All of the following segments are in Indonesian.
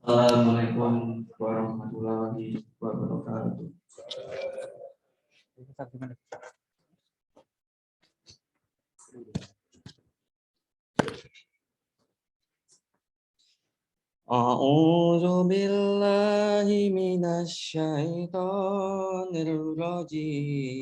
Assalamualaikum warahmatullahi wabarakatuh. A'udzu billahi minasy syaithanir rajim.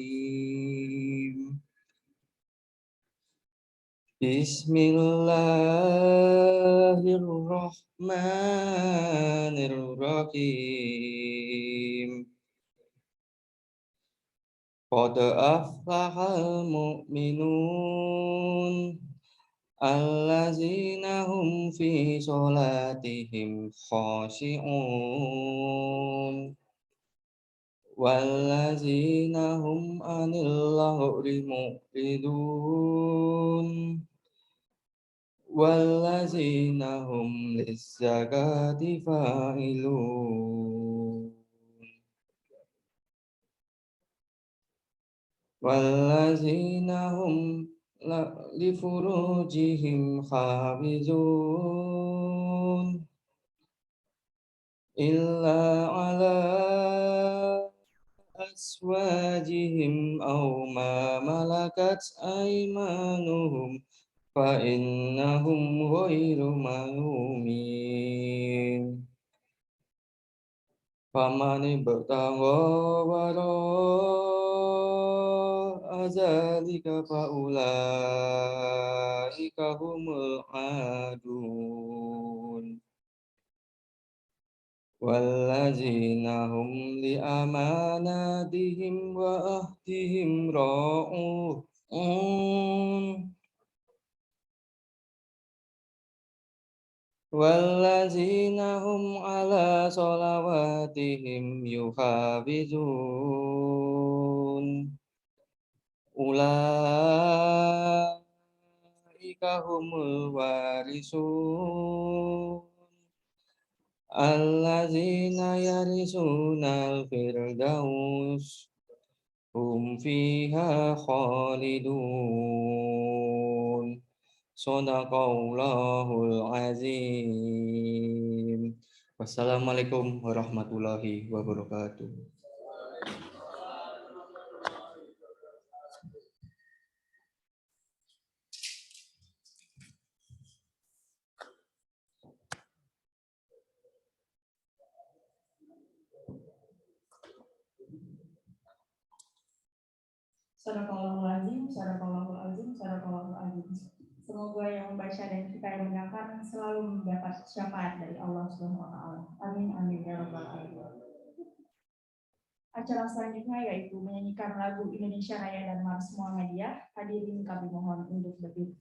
Bismillahirrahmanirrahim. Qad aflahal mu'minun allazina hum fi sholatihim khashi'un wallazina hum anil lagwi mu'ridun wallazina hum lizzakati fa'ilun wallazina hum li furujihim hafizun illa ala aswajihim aw ma malakat aymanuhum fa innahum ghairu malumin faman ibtagha wara zalika faulaika humul adun wallazina hum li amanatihim wa ahdihim ra'un wallazina hum ala sholawatihim yuhafizun ulaika humul warisun allazina yarisunal firdaus hum fiha khalidun. Shadaqallahul azim. Wassalamualaikum warahmatullahi wabarakatuh. Sadaqallahul azim, sadaqallahul azim, sadaqallahul azim. Semoga yang membaca dan kita yang mendengarkan selalu mendapat syafaat dari Allah Subhanahu wa taala. Amin amin ya rabbal alamin. Acara selanjutnya yaitu menyanyikan lagu Indonesia Raya dan Mars Muhammadiyah. Hadirin kami mohon untuk berdiri.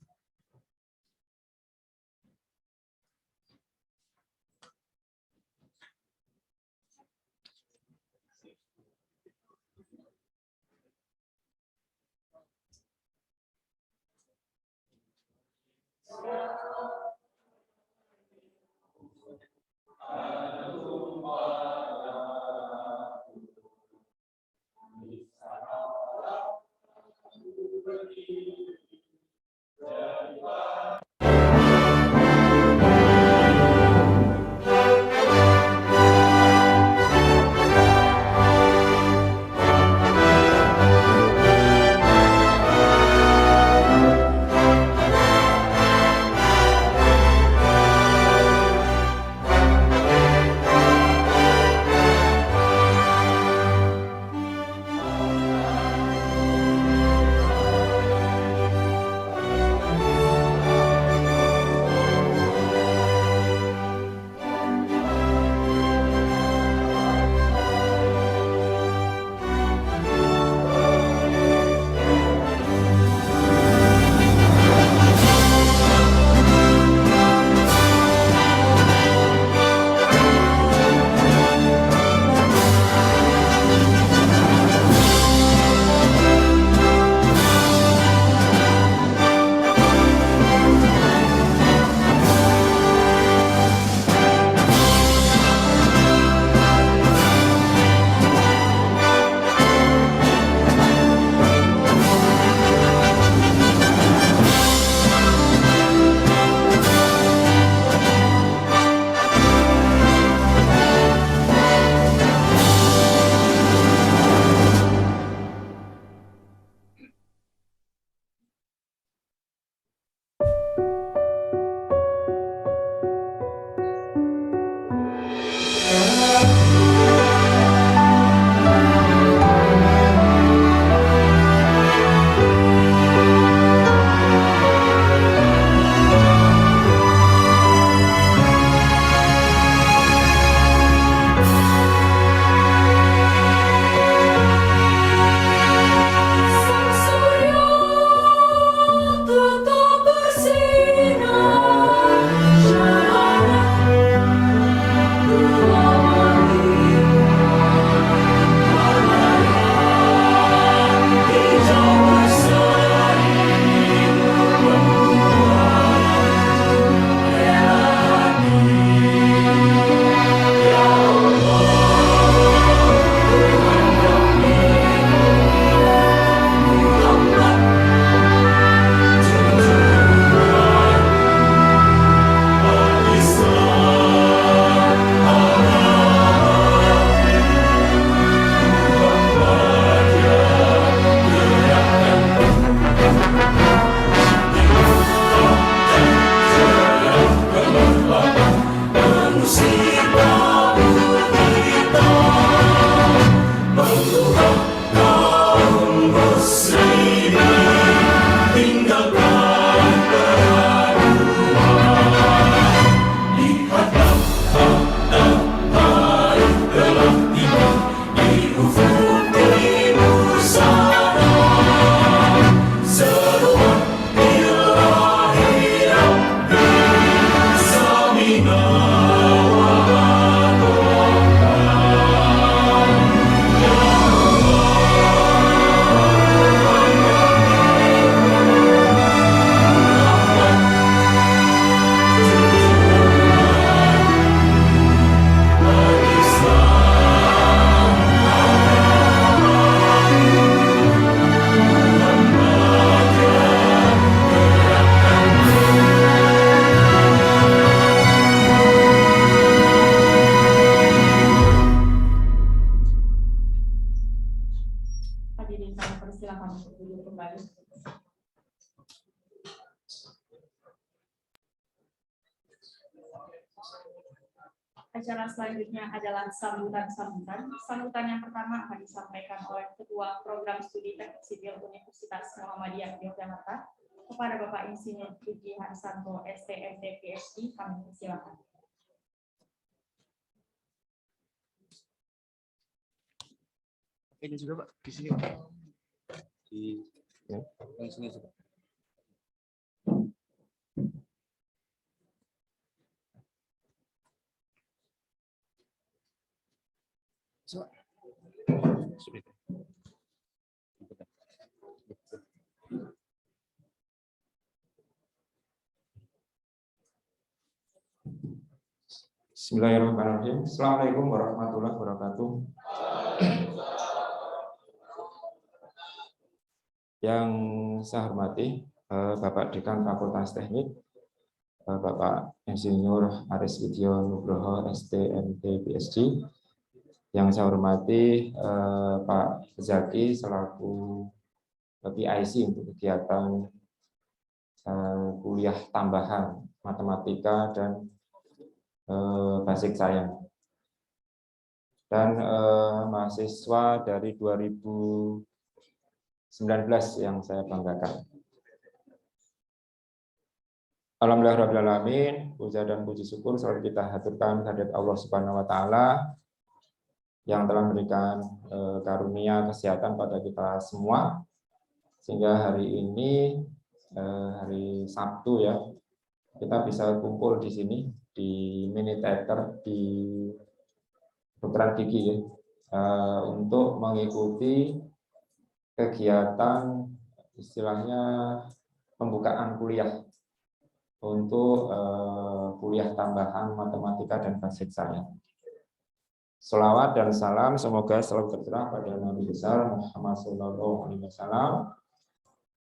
Acara selanjutnya adalah sambutan-sambutan. Sambutan yang pertama akan disampaikan oleh Ketua Program Studi Teknik Sipil Universitas Muhammadiyah Yogyakarta kepada Bapak Insinyur Puji Harsanto, STMT PhD. Kami persilakan. Ini juga Pak, di sini Pak. Di yang sini juga. Bismillahirrahmanirrahim. Assalamualaikum warahmatullahi wabarakatuh. Yang saya hormati Bapak Dekan Fakultas Teknik, Bapak Insinyur Aris Widyo Nugroho, STMT PhD. Yang saya hormati Pak Zaki selaku PIC untuk kegiatan kuliah tambahan matematika dan basic science. Dan mahasiswa dari 2019 yang saya banggakan. Alhamdulillahirrahmanirrahim, puja dan puji syukur selalu kita haturkan kehadirat Allah Subhanahu wa Ta'ala yang telah memberikan karunia kesehatan pada kita semua, sehingga hari ini hari Sabtu ya, kita bisa kumpul di sini di mini theater di Kedokteran Gigi ya, untuk mengikuti kegiatan istilahnya pembukaan kuliah untuk kuliah tambahan matematika dan basic science. Sholawat dan salam semoga selalu tercurah pada Nabi besar Muhammad SAW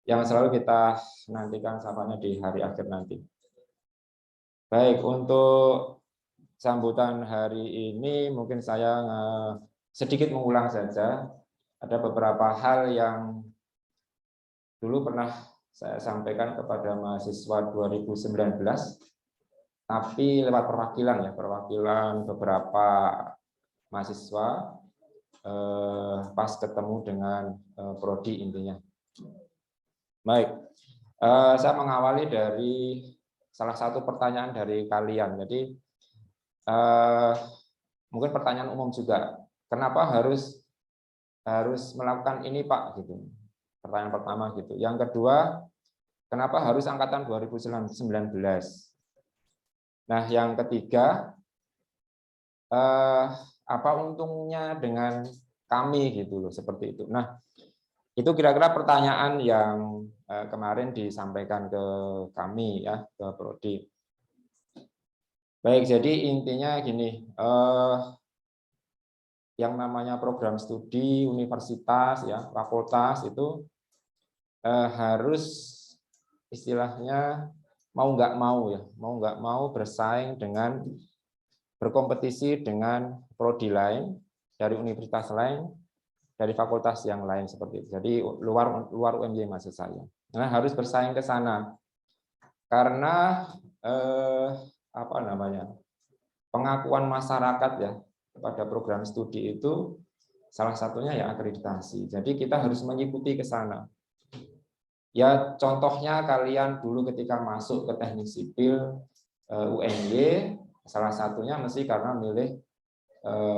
yang selalu kita nantikan sapanya di hari akhir nanti. Baik, untuk sambutan hari ini mungkin saya sedikit mengulang saja. Ada beberapa hal yang dulu pernah saya sampaikan kepada mahasiswa 2019, tapi lewat perwakilan ya, perwakilan beberapa mahasiswa pas ketemu dengan prodi intinya. Baik, saya mengawali dari salah satu pertanyaan dari kalian. Jadi mungkin pertanyaan umum juga, kenapa harus melakukan ini Pak? Gitu. Pertanyaan pertama gitu. Yang kedua, kenapa harus angkatan 2019? Nah, yang ketiga, apa untungnya dengan kami gitu loh, seperti itu. Nah, itu kira-kira pertanyaan yang kemarin disampaikan ke kami ya, ke prodi. Baik, jadi intinya gini, yang namanya program studi universitas ya, fakultas itu harus istilahnya mau nggak mau bersaing dengan berkompetisi dengan prodi lain dari universitas lain, dari fakultas yang lain seperti itu. Jadi luar UMY maksud saya. Nah, harus bersaing ke sana. Karena apa namanya? Pengakuan masyarakat ya kepada program studi itu salah satunya ya akreditasi. Jadi kita harus mengikuti ke sana. Ya contohnya kalian dulu ketika masuk ke teknik sipil UNY, salah satunya mesti karena milih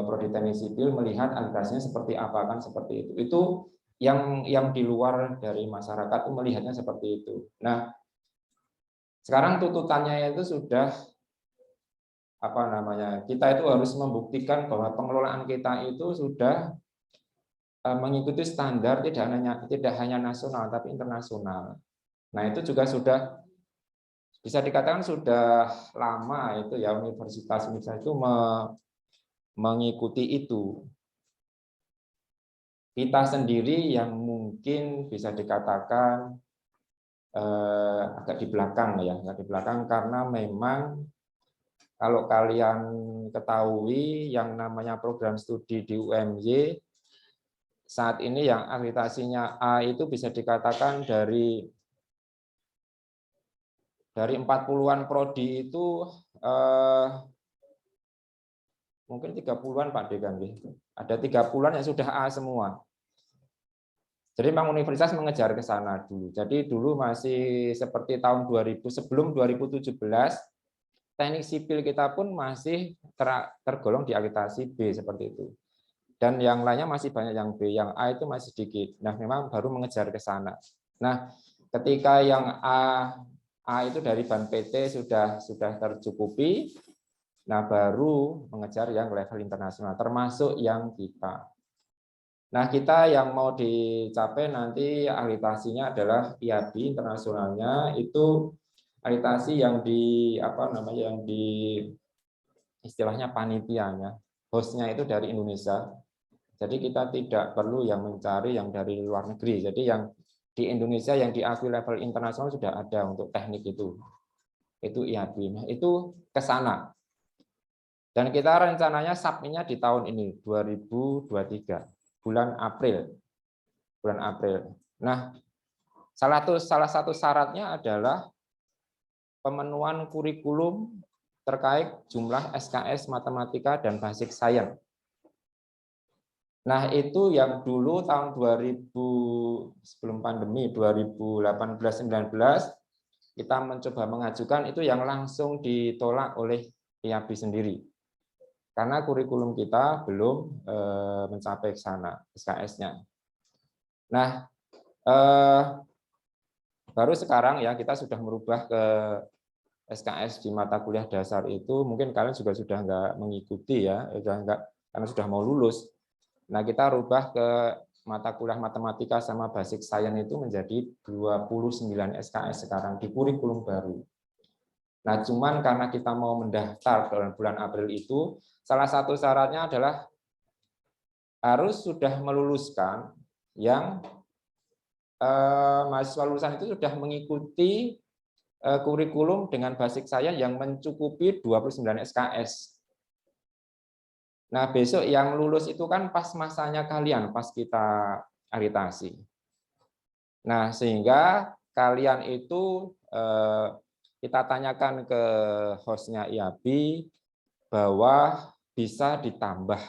prodi teknik sipil melihat akreditasinya seperti apa kan, seperti itu. Itu yang di luar dari masyarakat itu melihatnya seperti itu. Nah, sekarang tuntutannya itu sudah apa namanya? Kita itu harus membuktikan bahwa pengelolaan kita itu sudah mengikuti standar tidak hanya nasional tapi internasional. Nah, itu juga sudah bisa dikatakan sudah lama itu ya universitas itu mengikuti itu. Kita sendiri yang mungkin bisa dikatakan agak di belakang ya, agak di belakang karena memang kalau kalian ketahui yang namanya program studi di UMY saat ini yang akreditasinya A itu bisa dikatakan dari 40-an prodi itu ini 30-an Pak Dekan. Ada 30-an yang sudah A semua. Jadi memang universitas mengejar ke sana dulu. Jadi dulu masih seperti tahun 2000, sebelum 2017, teknik sipil kita pun masih tergolong di akreditasi B seperti itu. Dan yang lainnya masih banyak yang B, yang A itu masih sedikit. Nah, memang baru mengejar ke sana. Nah, ketika yang A itu dari Ban PT sudah tercukupi, nah baru mengejar yang level internasional, termasuk yang kita. Nah, kita yang mau dicapai nanti akreditasinya adalah IAB internasionalnya, itu akreditasi yang istilahnya panitianya, hostnya itu dari Indonesia. Jadi kita tidak perlu yang mencari yang dari luar negeri. Jadi yang di Indonesia yang diakui level internasional sudah ada untuk teknik itu IAB. Nah, itu ke sana. Dan kita rencananya submit-nya di tahun ini 2023. Bulan April. Nah, salah satu syaratnya adalah pemenuhan kurikulum terkait jumlah SKS matematika dan basic science. Nah, itu yang dulu tahun 2000 sebelum pandemi 2018-19 kita mencoba mengajukan itu yang langsung ditolak oleh IAB sendiri. Karena kurikulum kita belum mencapai ke sana SKS-nya. Nah, baru sekarang ya kita sudah merubah ke SKS di mata kuliah dasar itu, mungkin kalian juga sudah nggak mengikuti ya, karena sudah mau lulus. Nah, kita rubah ke mata kuliah matematika sama basic science itu menjadi 29 SKS sekarang di kurikulum baru. Nah, cuman karena kita mau mendaftar dalam bulan April itu, salah satu syaratnya adalah harus sudah meluluskan yang mahasiswa lulusan itu sudah mengikuti kurikulum dengan basic science yang mencukupi 29 SKS. Nah, besok yang lulus itu kan pas masanya kalian, pas kita akreditasi. Nah, sehingga kalian itu kita tanyakan ke hostnya IAB bahwa bisa ditambah.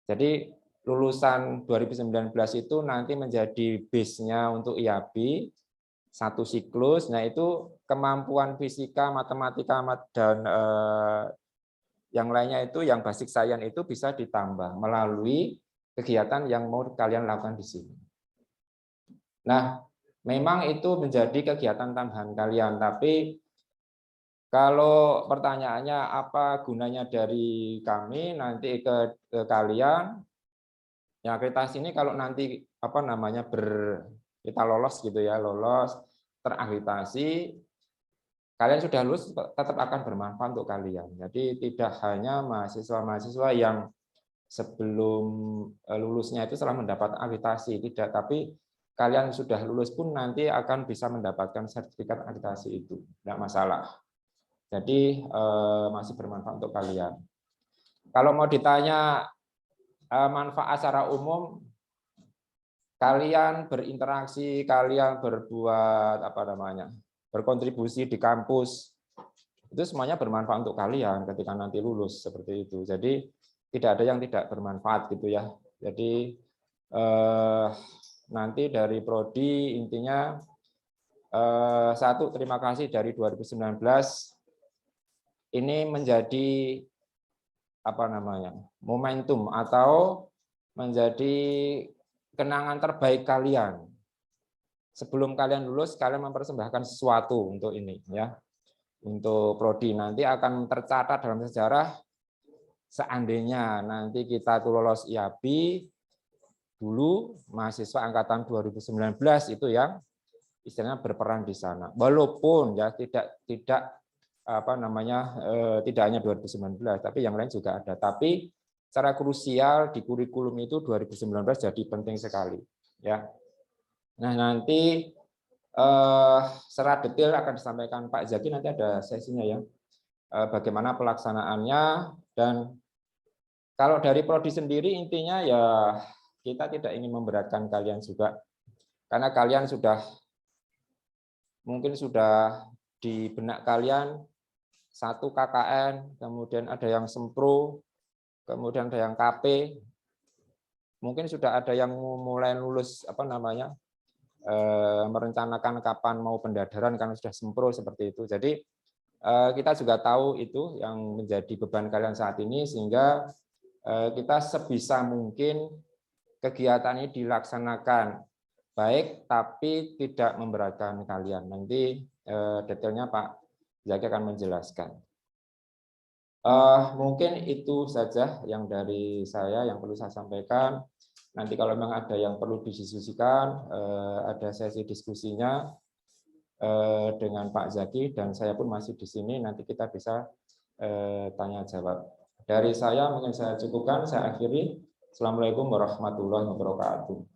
Jadi lulusan 2019 itu nanti menjadi base-nya untuk IAB satu siklus. Nah, itu kemampuan fisika, matematika dan yang lainnya itu yang basic science itu bisa ditambah melalui kegiatan yang mau kalian lakukan di sini. Nah, memang itu menjadi kegiatan tambahan kalian, tapi kalau pertanyaannya apa gunanya dari kami nanti ke kalian, ya akreditasi ini kalau nanti kita lolos gitu ya, lolos terakreditasi, kalian sudah lulus tetap akan bermanfaat untuk kalian. Jadi tidak hanya mahasiswa-mahasiswa yang sebelum lulusnya itu setelah mendapat akreditasi, tidak, tapi kalian sudah lulus pun nanti akan bisa mendapatkan sertifikat akreditasi itu, tidak masalah. Jadi masih bermanfaat untuk kalian. Kalau mau ditanya manfaat secara umum, kalian berinteraksi, kalian berbuat berkontribusi di kampus, itu semuanya bermanfaat untuk kalian ketika nanti lulus seperti itu. Jadi tidak ada yang tidak bermanfaat gitu ya. Jadi nanti dari prodi intinya satu, terima kasih dari 2019 ini menjadi momentum atau menjadi kenangan terbaik kalian. Sebelum kalian lulus, kalian mempersembahkan sesuatu untuk ini ya. Untuk prodi nanti akan tercatat dalam sejarah. Seandainya nanti kita lolos IAB, dulu mahasiswa angkatan 2019 itu yang istilahnya berperan di sana. Walaupun ya tidak hanya 2019, tapi yang lain juga ada. Tapi secara krusial di kurikulum itu 2019 jadi penting sekali ya. Nah, nanti secara detail akan disampaikan Pak Zaki, nanti ada sesinya ya. Bagaimana pelaksanaannya, dan kalau dari prodi sendiri intinya ya kita tidak ingin memberatkan kalian juga. Karena kalian mungkin sudah di benak kalian satu KKN, kemudian ada yang sempro, kemudian ada yang KP, mungkin sudah ada yang mulai lulus merencanakan kapan mau pendadaran karena sudah sempro seperti itu. Jadi kita juga tahu itu yang menjadi beban kalian saat ini, sehingga kita sebisa mungkin kegiatan ini dilaksanakan baik tapi tidak memberatkan kalian. Nanti detailnya Pak Zaki akan menjelaskan. Mungkin itu saja yang dari saya yang perlu saya sampaikan. Nanti kalau memang ada yang perlu didiskusikan, ada sesi diskusinya dengan Pak Zaki, dan saya pun masih di sini, nanti kita bisa tanya jawab. Dari saya mungkin saya cukupkan, saya akhiri. Assalamualaikum warahmatullahi wabarakatuh.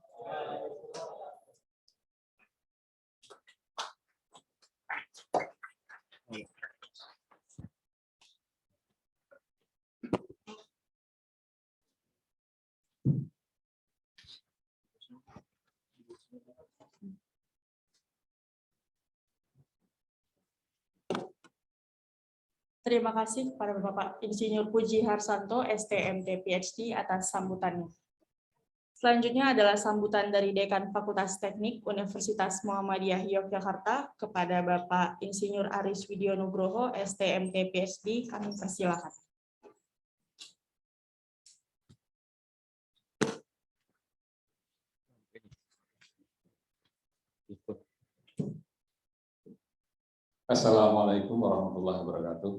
Terima kasih kepada Bapak Insinyur Puji Harsanto, STMT PhD atas sambutannya. Selanjutnya adalah sambutan dari Dekan Fakultas Teknik Universitas Muhammadiyah Yogyakarta kepada Bapak Insinyur Aris Widyo Nugroho, STMT PhD. Kami persilakan. Assalamualaikum warahmatullahi wabarakatuh.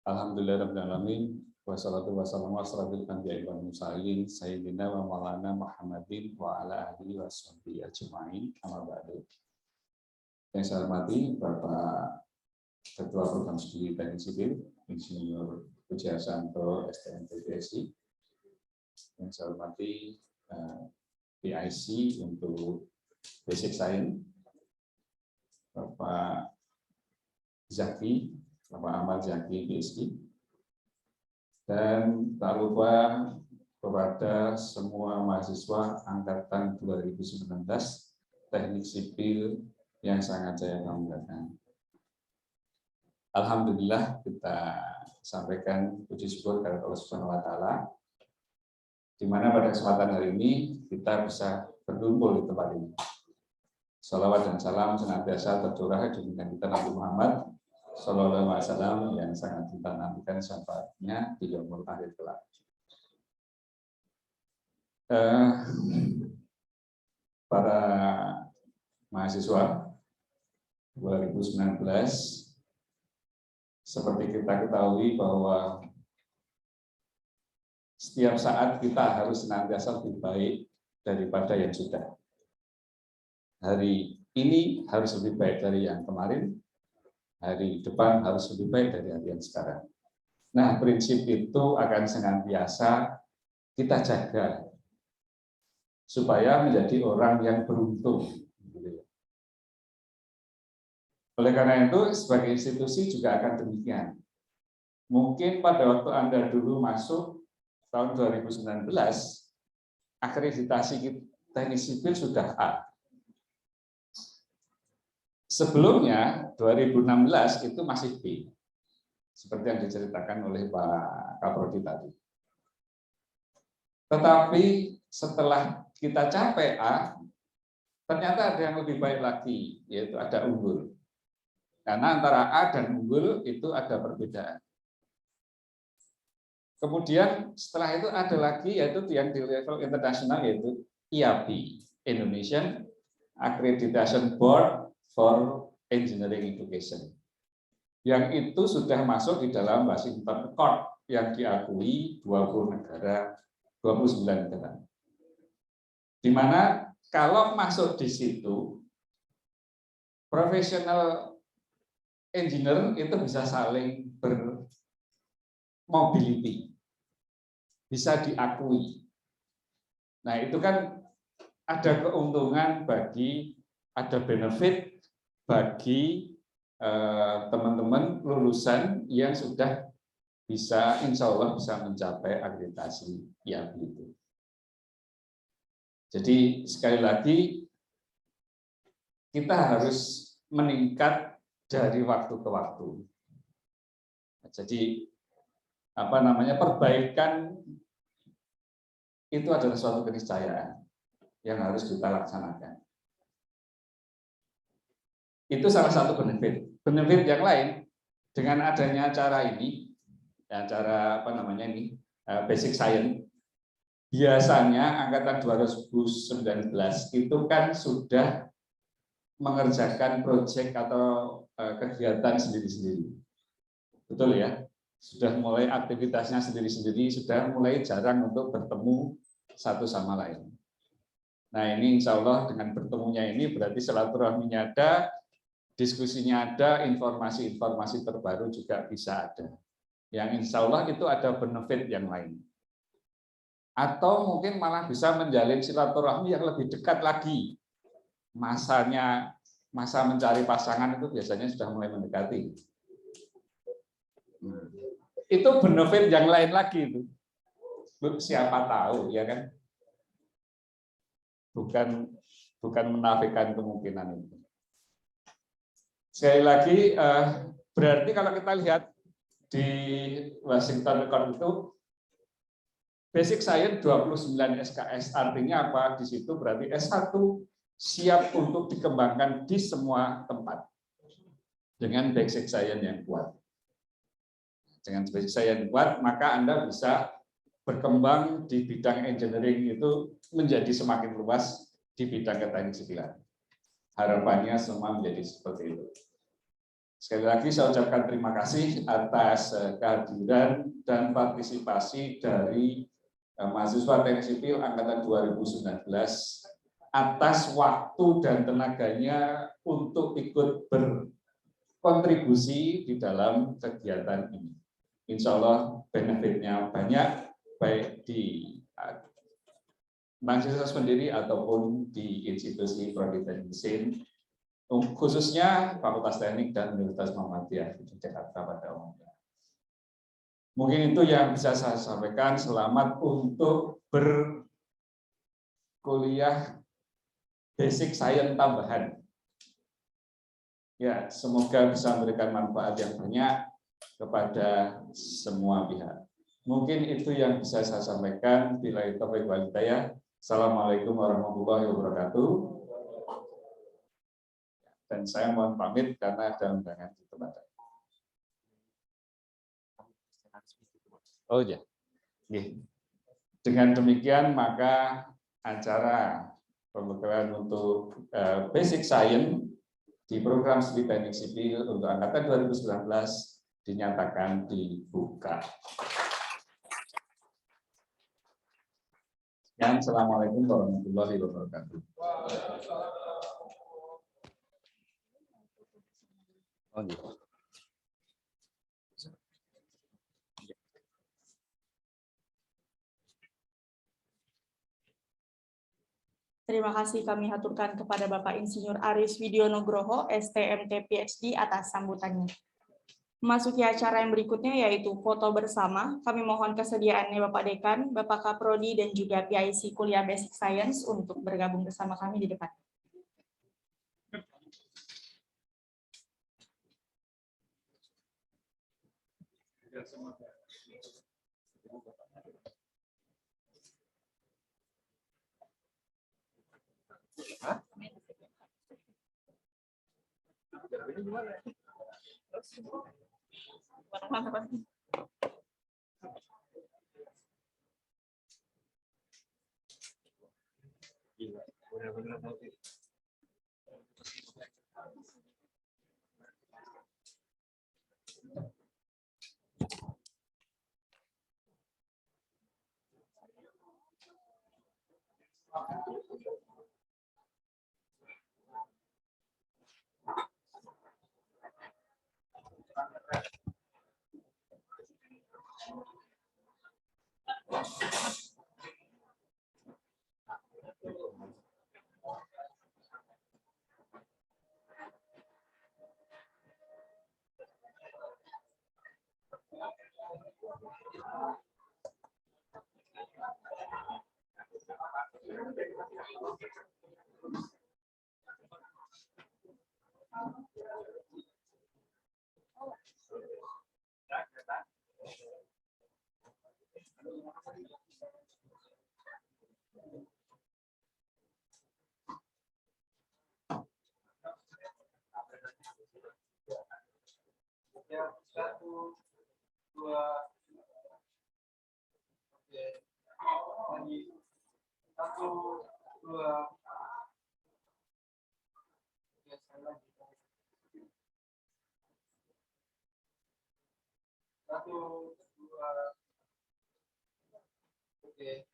Alhamdulillahirrahmanirrahim. Wassalatu wassalamu asrafil anbiya'i wal mursalin sayyidina wa maulana Muhammadin wa ala alihi washabbihi ajmain. Amma ba'du. Yang saya hormati Bapak Ketua Program Studi Teknik Sipil Insinyur Puji Harsanto, STMT PhD. Yang saya hormati PIC untuk Basic Science, Bapak Zaki, Bapak Ahmad Zaki, PhD, dan tak lupa kepada semua mahasiswa angkatan 2019 Teknik Sipil yang sangat saya banggakan. Alhamdulillah kita sampaikan puji syukur kepada Allah Subhanahu wa Ta'ala, di mana pada kesempatan hari ini kita bisa berkumpul di tempat ini. Salawat dan salam senantiasa tercurah junjungan kita Nabi Muhammad Sallallahu Alaihi Wasallam yang sangat kita nantikan syafaatnya di yaumul akhir kelak. Para mahasiswa 2019, seperti kita ketahui bahwa setiap saat kita harus senantiasa lebih baik daripada yang sudah. Hari ini harus lebih baik dari yang kemarin, hari depan harus lebih baik dari hari yang sekarang. Nah, prinsip itu akan senantiasa kita jaga supaya menjadi orang yang beruntung. Oleh karena itu, sebagai institusi juga akan demikian. Mungkin pada waktu Anda dulu masuk tahun 2019, akreditasi teknik sipil sudah A. Sebelumnya, 2016 itu masih B. Seperti yang diceritakan oleh Pak Kaprodi tadi. Tetapi setelah kita capai A, ternyata ada yang lebih baik lagi, yaitu ada unggul. Karena antara A dan unggul itu ada perbedaan. Kemudian setelah itu ada lagi, yaitu yang di level internasional, yaitu IAB, Indonesian Accreditation Board for Engineering Education. Yang itu sudah masuk di dalam Washington Accord yang diakui 29 negara. Di mana kalau masuk di situ, profesional engineer itu bisa saling bermobility, bisa diakui. Nah, itu kan ada keuntungan ada benefit bagi teman-teman lulusan yang sudah bisa, insya Allah bisa mencapai akreditasi IAB itu. Jadi sekali lagi kita harus meningkat dari waktu ke waktu. Jadi apa namanya, perbaikan itu adalah suatu keniscayaan yang harus kita laksanakan. Itu salah satu benefit. Benefit yang lain dengan adanya acara ini, acara apa namanya ini, Basic Science, biasanya angkatan 2019 itu kan sudah mengerjakan proyek atau kegiatan sendiri-sendiri. Betul ya? Sudah mulai aktivitasnya sendiri-sendiri, sudah mulai jarang untuk bertemu satu sama lain. Nah ini insya Allah dengan bertemunya ini berarti silaturahminya ada, diskusinya ada, informasi-informasi terbaru juga bisa ada. Yang insya Allah itu ada benefit yang lain. Atau mungkin malah bisa menjalin silaturahmi yang lebih dekat lagi. Masa mencari pasangan itu biasanya sudah mulai mendekati. Itu benefit yang lain lagi itu. Siapa tahu ya kan? Bukan menafikan kemungkinan itu. Sekali lagi berarti kalau kita lihat di Washington Record itu Basic Science 29 SKS, artinya apa? Di situ berarti S1 siap untuk dikembangkan di semua tempat dengan Basic Science yang kuat. Dengan Basic Science yang kuat, maka Anda bisa berkembang di bidang engineering itu menjadi semakin luas di bidang keteknik sipilan. Harapannya semua menjadi seperti itu. Sekali lagi saya ucapkan terima kasih atas kehadiran dan partisipasi dari mahasiswa teknik sipil angkatan 2019 atas waktu dan tenaganya untuk ikut berkontribusi di dalam kegiatan ini. Insya Allah benefitnya banyak, baik di mahasiswa sendiri ataupun di institusi prodi teknik mesin, khususnya Fakultas Teknik dan Universitas Muhammadiyah di Jakarta pada umumnya. Mungkin itu yang bisa saya sampaikan. Selamat untuk berkuliah Basic Science tambahan. Ya, semoga bisa memberikan manfaat yang banyak kepada semua pihak. Mungkin itu yang bisa saya sampaikan. Bila itu saya. Assalamualaikum warahmatullahi wabarakatuh. Dan saya mohon pamit karena ada undangan di tempat. Oh ya. Dengan demikian maka acara pembekalan untuk Basic Science di program studi teknik sipil untuk angkatan 2019 dinyatakan dibuka. Sekian, assalamualaikum warahmatullahi wabarakatuh. Oh, gitu. Terima kasih kami haturkan kepada Bapak Insinyur Aris Widyonugroho, STMT PhD atas sambutannya. Memasuki acara yang berikutnya yaitu foto bersama. Kami mohon kesediaannya Bapak Dekan, Bapak Kaprodi, dan juga PIC Kuliah Basic Science untuk bergabung bersama kami di depan. Ya, 1, 2, oke. Lagi. 1, 2. Oke, saya lagi. 1, 2. Oke.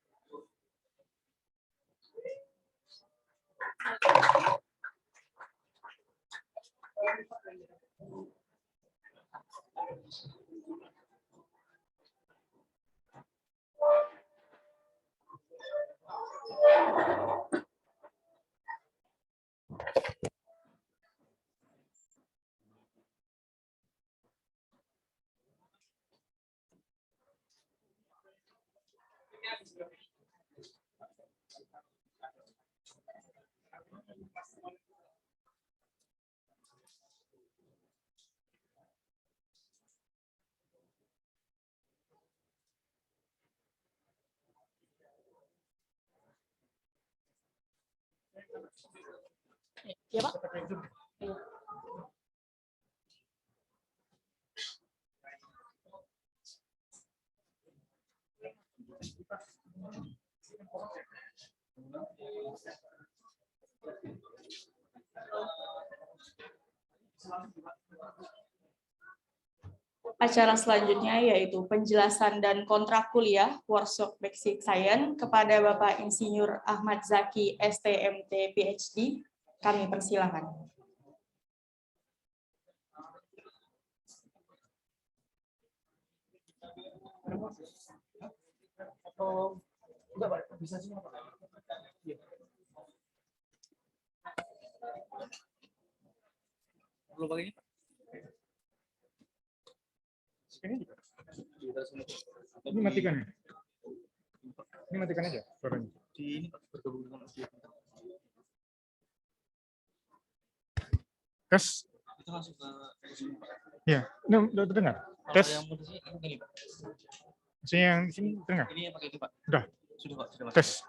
Ya, Pak. Acara selanjutnya yaitu penjelasan dan kontrak kuliah workshop Basic Science kepada Bapak Insinyur Ahmad Zaki, STMT, PhD. Kami persilakan. Atau enggak, Pak? Bisa sih, Pak. Iya. Perlu pakai ini, Pak? Ini juga. Ini matikan ya? Ini matikan aja suaranya. Di ini, Pak, bergabung dengan audio. Tes. Kita langsung ke sini, Pak. Ya, ini udah terdengar. Kalau Tes. yang mau di sini, ini, Pak. Maksudnya yang di sini terdengar. Ini yang pakai itu, Pak. Udah. Sudah, Pak. Sudah, Pak. Tes.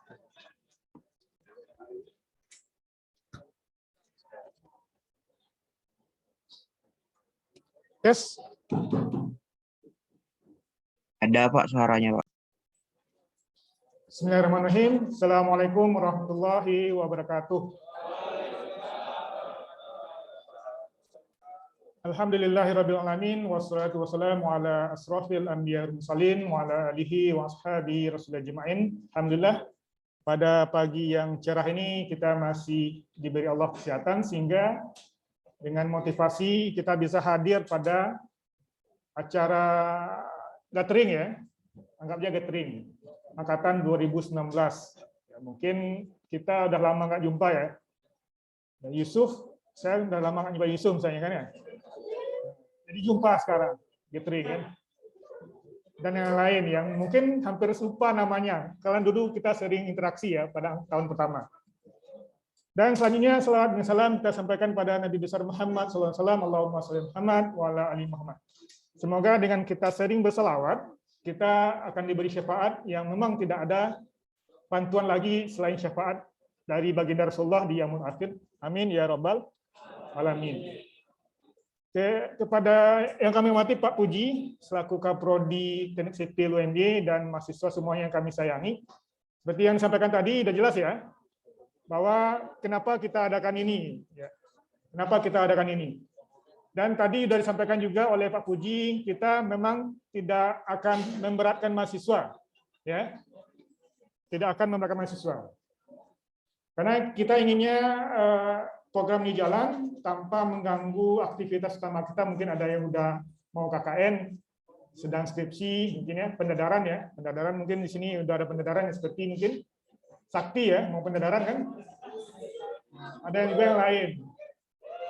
Tes. Ada Pak suaranya Pak. Bismillahirrahmanirrahim. Assalamualaikum warahmatullahi wabarakatuh. Alhamdulillahirabbil alamin wassalatu wassalamu ala asrofil anbiya wal mursalin wa ala alihi wa ashabihi rasulillah ajmain. Alhamdulillah pada pagi yang cerah ini kita masih diberi Allah kesehatan sehingga dengan motivasi kita bisa hadir pada acara gathering ya. Anggapnya gathering angkatan 2019. Ya, mungkin kita udah lama nggak jumpa ya. Dan Yusuf, saya udah lama nggak jumpa Yusuf misalnya kan ya. Jadi jumpa sekarang, gathering kan. Dan yang lain yang mungkin hampir lupa namanya. Kalian dulu kita sering interaksi ya pada tahun pertama. Dan selanjutnya selawat dan salam kita sampaikan pada Nabi besar Muhammad SAW. Allahumma sholli Muhammad wa ala ali Muhammad. Semoga dengan kita sering berselawat, kita akan diberi syafaat yang memang tidak ada bantuan lagi selain syafaat dari baginda Rasulullah di yaumul akhir. Amin ya rabbal alamin. Kepada yang kami hormati Pak Puji selaku Kaprodi Teknik Sipil UNY dan mahasiswa semuanya yang kami sayangi. Seperti yang disampaikan tadi sudah jelas ya bahwa kenapa kita adakan ini ya. Kenapa kita adakan ini? Dan tadi sudah disampaikan juga oleh Pak Puji, kita memang tidak akan memberatkan mahasiswa, ya, tidak akan memberatkan mahasiswa, karena kita inginnya program ini jalan tanpa mengganggu aktivitas utama kita. Mungkin ada yang udah mau KKN, sedang skripsi, mungkin ya pendadaran mungkin di sini udah ada pendadaran seperti mungkin Sakti ya, mau pendadaran kan? Ada yang juga yang lain.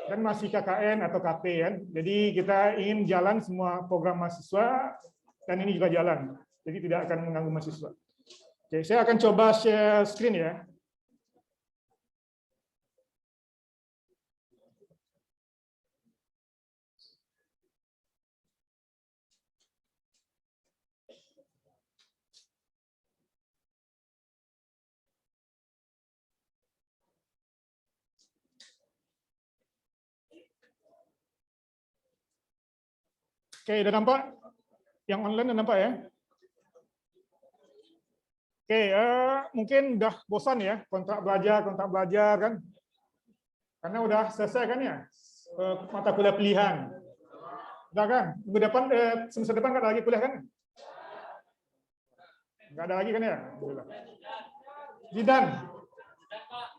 Dan masih KKN atau KP kan. Jadi kita ingin jalan semua program mahasiswa dan ini juga jalan. Jadi tidak akan mengganggu mahasiswa. Oke, saya akan coba share screen ya. Oke, udah nampak? Yang online udah nampak ya? Oke, mungkin udah bosan ya kontrak belajar kan? Karena udah selesai kan ya mata kuliah pilihan. Udah kan? Minggu depan, semester depan nggak ada lagi kuliah kan? Nggak ada lagi kan ya? Zidan.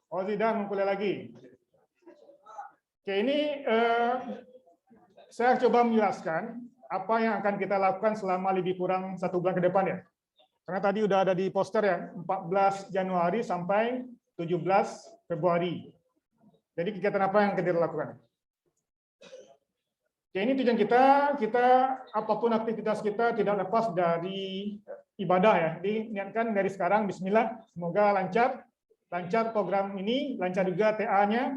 Oh, Zidan mau kuliah lagi. Oke, ini saya coba menjelaskan apa yang akan kita lakukan selama lebih kurang 1 bulan ke depan ya. Karena tadi udah ada di poster ya, 14 Januari sampai 17 Februari. Jadi kegiatan apa yang akan kita lakukan? Oke, ini tujuan kita apapun aktivitas kita tidak lepas dari ibadah ya. Jadi niatkan dari sekarang, bismillah, semoga lancar program ini, lancar juga TA-nya,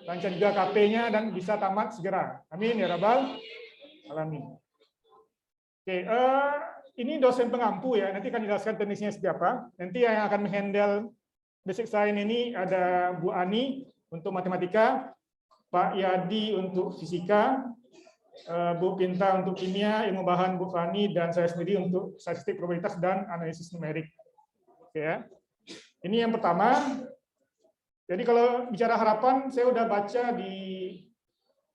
lancar juga KP-nya, dan bisa tamat segera. Amin ya rabbal alamin. Oke, ini dosen pengampu ya, nanti akan dijelaskan teknisnya seperti apa. Nanti yang akan menghandle basic science ini ada Bu Ani untuk matematika, Pak Yadi untuk fisika, Bu Pinta untuk kimia, ilmu bahan Bu Fani, dan saya sendiri untuk statistik probabilitas dan analisis numerik. Oke ya. Ini yang pertama. Jadi kalau bicara harapan, saya udah baca di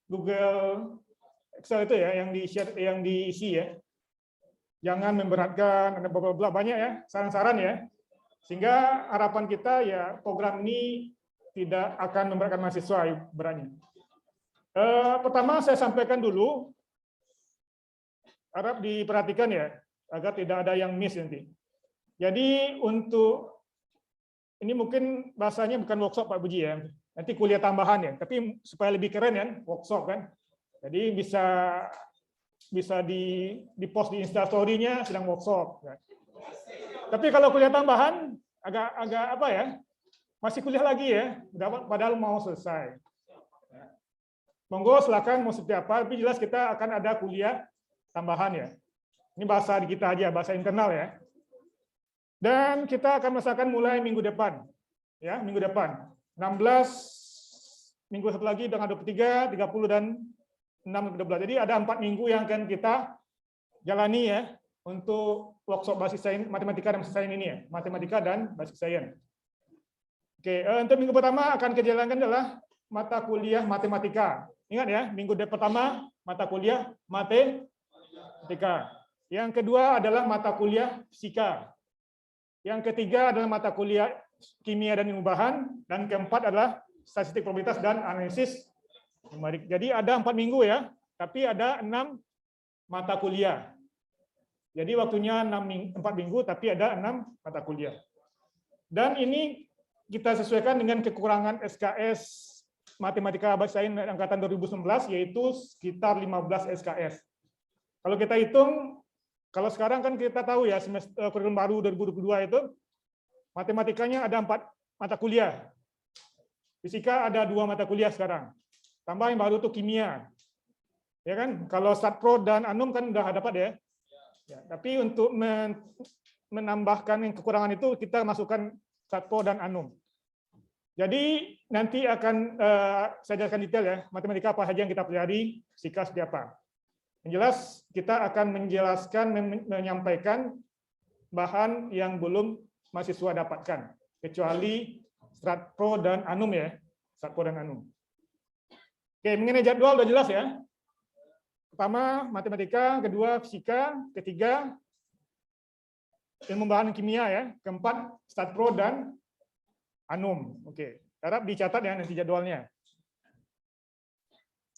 Google Excel itu ya, yang diisi ya. Jangan memberatkan, ada beberapa banyak ya, saran-saran ya. Sehingga harapan kita ya program ini tidak akan memberatkan mahasiswa beratnya. Pertama saya sampaikan dulu, harap diperhatikan ya, agar tidak ada yang miss nanti. Jadi untuk ini mungkin bahasanya bukan workshop Pak Puji ya, nanti kuliah tambahan ya, tapi supaya lebih keren ya, workshop kan. Jadi bisa di post di Instastory-nya sedang workshop. Tapi kalau kuliah tambahan agak apa ya, masih kuliah lagi ya, padahal mau selesai. Monggo silakan mau seperti apa, tapi jelas kita akan ada kuliah tambahan ya. Ini bahasa di kita aja, bahasa internal ya. Dan kita akan merasakan mulai minggu depan. Ya, minggu depan. 16, minggu satu lagi dengan 23, 30, dan 6, 12. Jadi ada 4 minggu yang akan kita jalani ya, untuk workshop basic science, matematika dan basic science ini ya. Matematika dan basic science. Oke, untuk minggu pertama akan kita jalankan adalah mata kuliah matematika. Ingat ya, minggu pertama mata kuliah matematika. Yang kedua adalah mata kuliah fisika. Yang ketiga adalah mata kuliah kimia dan ilmu bahan. Dan keempat adalah statistik probabilitas dan analisis numerik. Jadi ada 4 minggu ya, tapi ada 6 mata kuliah. Jadi waktunya 4 minggu, tapi ada 6 mata kuliah. Dan ini kita sesuaikan dengan kekurangan SKS Matematika Basic Science angkatan 2019, yaitu sekitar 15 SKS. Kalau kita hitung, kalau sekarang kan kita tahu ya, semester kurikulum baru 2022 itu, matematikanya ada 4 mata kuliah. Fisika ada 2 mata kuliah sekarang. Tambah yang baru itu kimia. Ya kan? Kalau Statpro dan Anum kan udah dapat ya. Ya, tapi untuk menambahkan yang kekurangan itu, kita masukkan Statpro dan Anum. Jadi nanti akan saya jelaskan detail ya, matematika apa saja yang kita pelajari, fisika seperti apa. Yang jelas kita akan menjelaskan, menyampaikan bahan yang belum mahasiswa dapatkan, kecuali Statpro dan Anum ya, Statpro dan Anum. Oke, mengenai jadwal udah jelas ya. Pertama matematika, kedua fisika, ketiga ilmu bahan kimia ya, keempat Statpro dan Anum. Oke, harap dicatat ya nanti jadwalnya.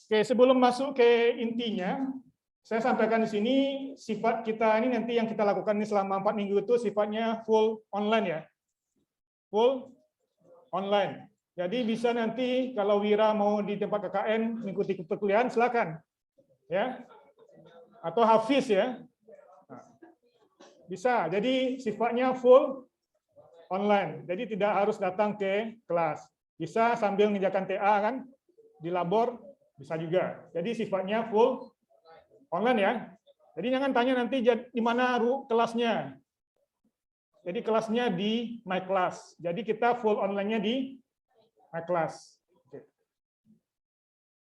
Oke, sebelum masuk ke intinya, saya sampaikan di sini sifat kita ini nanti yang kita lakukan ini selama 4 minggu itu sifatnya full online ya. Full online. Jadi bisa nanti kalau Wira mau di tempat KKN mengikuti perkuliahan silakan. Ya. Atau Hafiz ya. Nah, bisa. Jadi sifatnya full online. Jadi tidak harus datang ke kelas. Bisa sambil mengerjakan TA kan di labor bisa juga. Jadi sifatnya full online ya. Jadi jangan tanya nanti di mana kelasnya. Jadi kelasnya di My Class. Jadi kita full online-nya di My Class. Oke.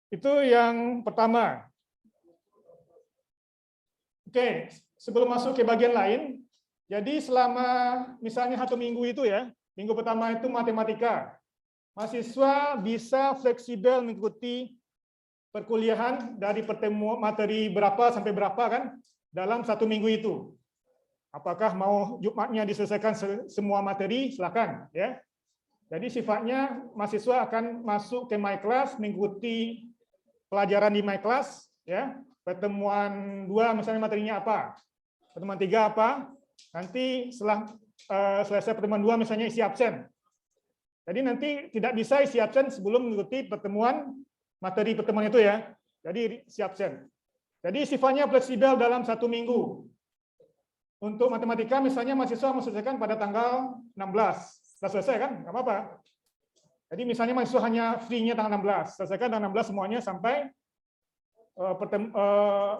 Itu yang pertama. Oke, sebelum masuk ke bagian lain, jadi selama misalnya 1 minggu itu ya, minggu pertama itu matematika, mahasiswa bisa fleksibel mengikuti perkuliahan dari pertemuan materi berapa sampai berapa kan dalam 1 minggu itu. Apakah mau Jumatnya diselesaikan semua materi, silakan ya. Jadi sifatnya mahasiswa akan masuk ke My Class, mengikuti pelajaran di My Class ya. Pertemuan 2 misalnya materinya apa? Pertemuan 3 apa? Nanti setelah selesai pertemuan 2 misalnya isi absen. Jadi nanti tidak bisa isi absen sebelum mengikuti pertemuan materi pertemuan itu ya. Jadi isi absen. Jadi sifatnya fleksibel dalam 1 minggu. Untuk matematika misalnya mahasiswa menyelesaikan pada tanggal 16. Sudah selesai kan? Nggak apa-apa. Jadi misalnya mahasiswa hanya free-nya tanggal 16. Selesaikan tanggal 16 semuanya sampai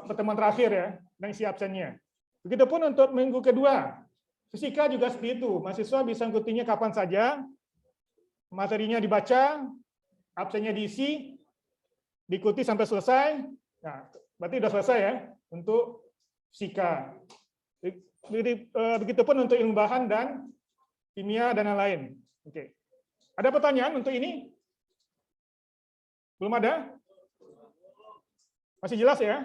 pertemuan terakhir ya, dan isi absennya. Begitupun untuk minggu kedua. Fisika juga seperti itu. Mahasiswa bisa mengikutinya kapan saja. Materinya dibaca, absennya diisi, diikuti sampai selesai. Nah, berarti sudah selesai ya untuk fisika. Begitupun untuk ilmu bahan dan kimia dan lain-lain. Oke. Ada pertanyaan untuk ini? Belum ada? Masih jelas ya?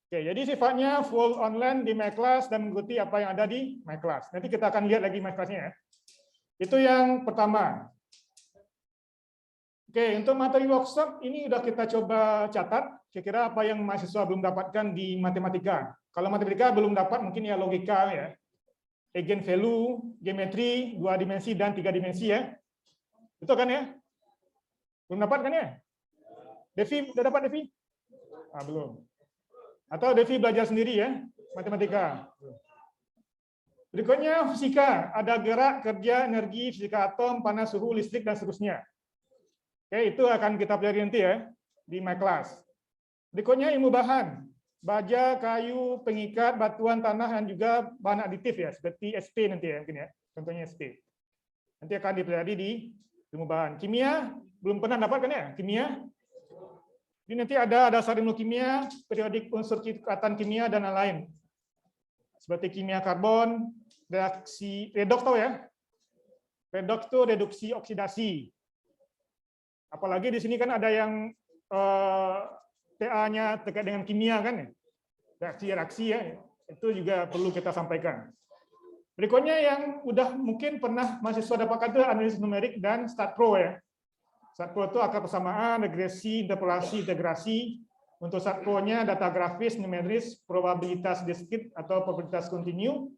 Oke, jadi sifatnya full online di My Class dan mengikuti apa yang ada di My Class. Nanti kita akan lihat lagi My Class-nya ya. Itu yang pertama. Oke, untuk materi workshop ini udah kita coba catat. Kira-kira apa yang mahasiswa belum dapatkan di matematika. Kalau matematika belum dapat mungkin ya logika ya. Eigenvalue, geometri, 2 dimensi dan 3 dimensi ya. Itu kan ya? Belum dapat kan ya? Devi, udah dapat Devi? Ah, belum. Atau Devi belajar sendiri ya, matematika. Berikutnya fisika, ada gerak, kerja, energi, fisika atom, panas, suhu, listrik, dan seterusnya. Oke, itu akan kita pelajari nanti ya, di My Class. Berikutnya ilmu bahan, baja, kayu, pengikat, batuan, tanah, dan juga bahan aditif ya, seperti SP nanti ya, mungkin ya, contohnya SP. Nanti akan dipelajari di ilmu bahan. Kimia, belum pernah dapat kan ya, kimia. Jadi nanti ada dasar ilmu kimia, periodik unsur ikatan kimia, dan lain-lain. Seperti kimia karbon, reaksi redoks tahu ya? Redoks itu reduksi oksidasi. Apalagi di sini kan ada yang TA-nya terkait dengan kimia kan ya? Reaksi-reaksi ya, itu juga perlu kita sampaikan. Berikutnya yang udah mungkin pernah mahasiswa dapatkan itu analisis numerik dan StatPro ya. StatPro itu akar persamaan, regresi, interpolasi, integrasi. Untuk StatPro-nya data grafis, numeris, probabilitas diskrit atau probabilitas kontinu,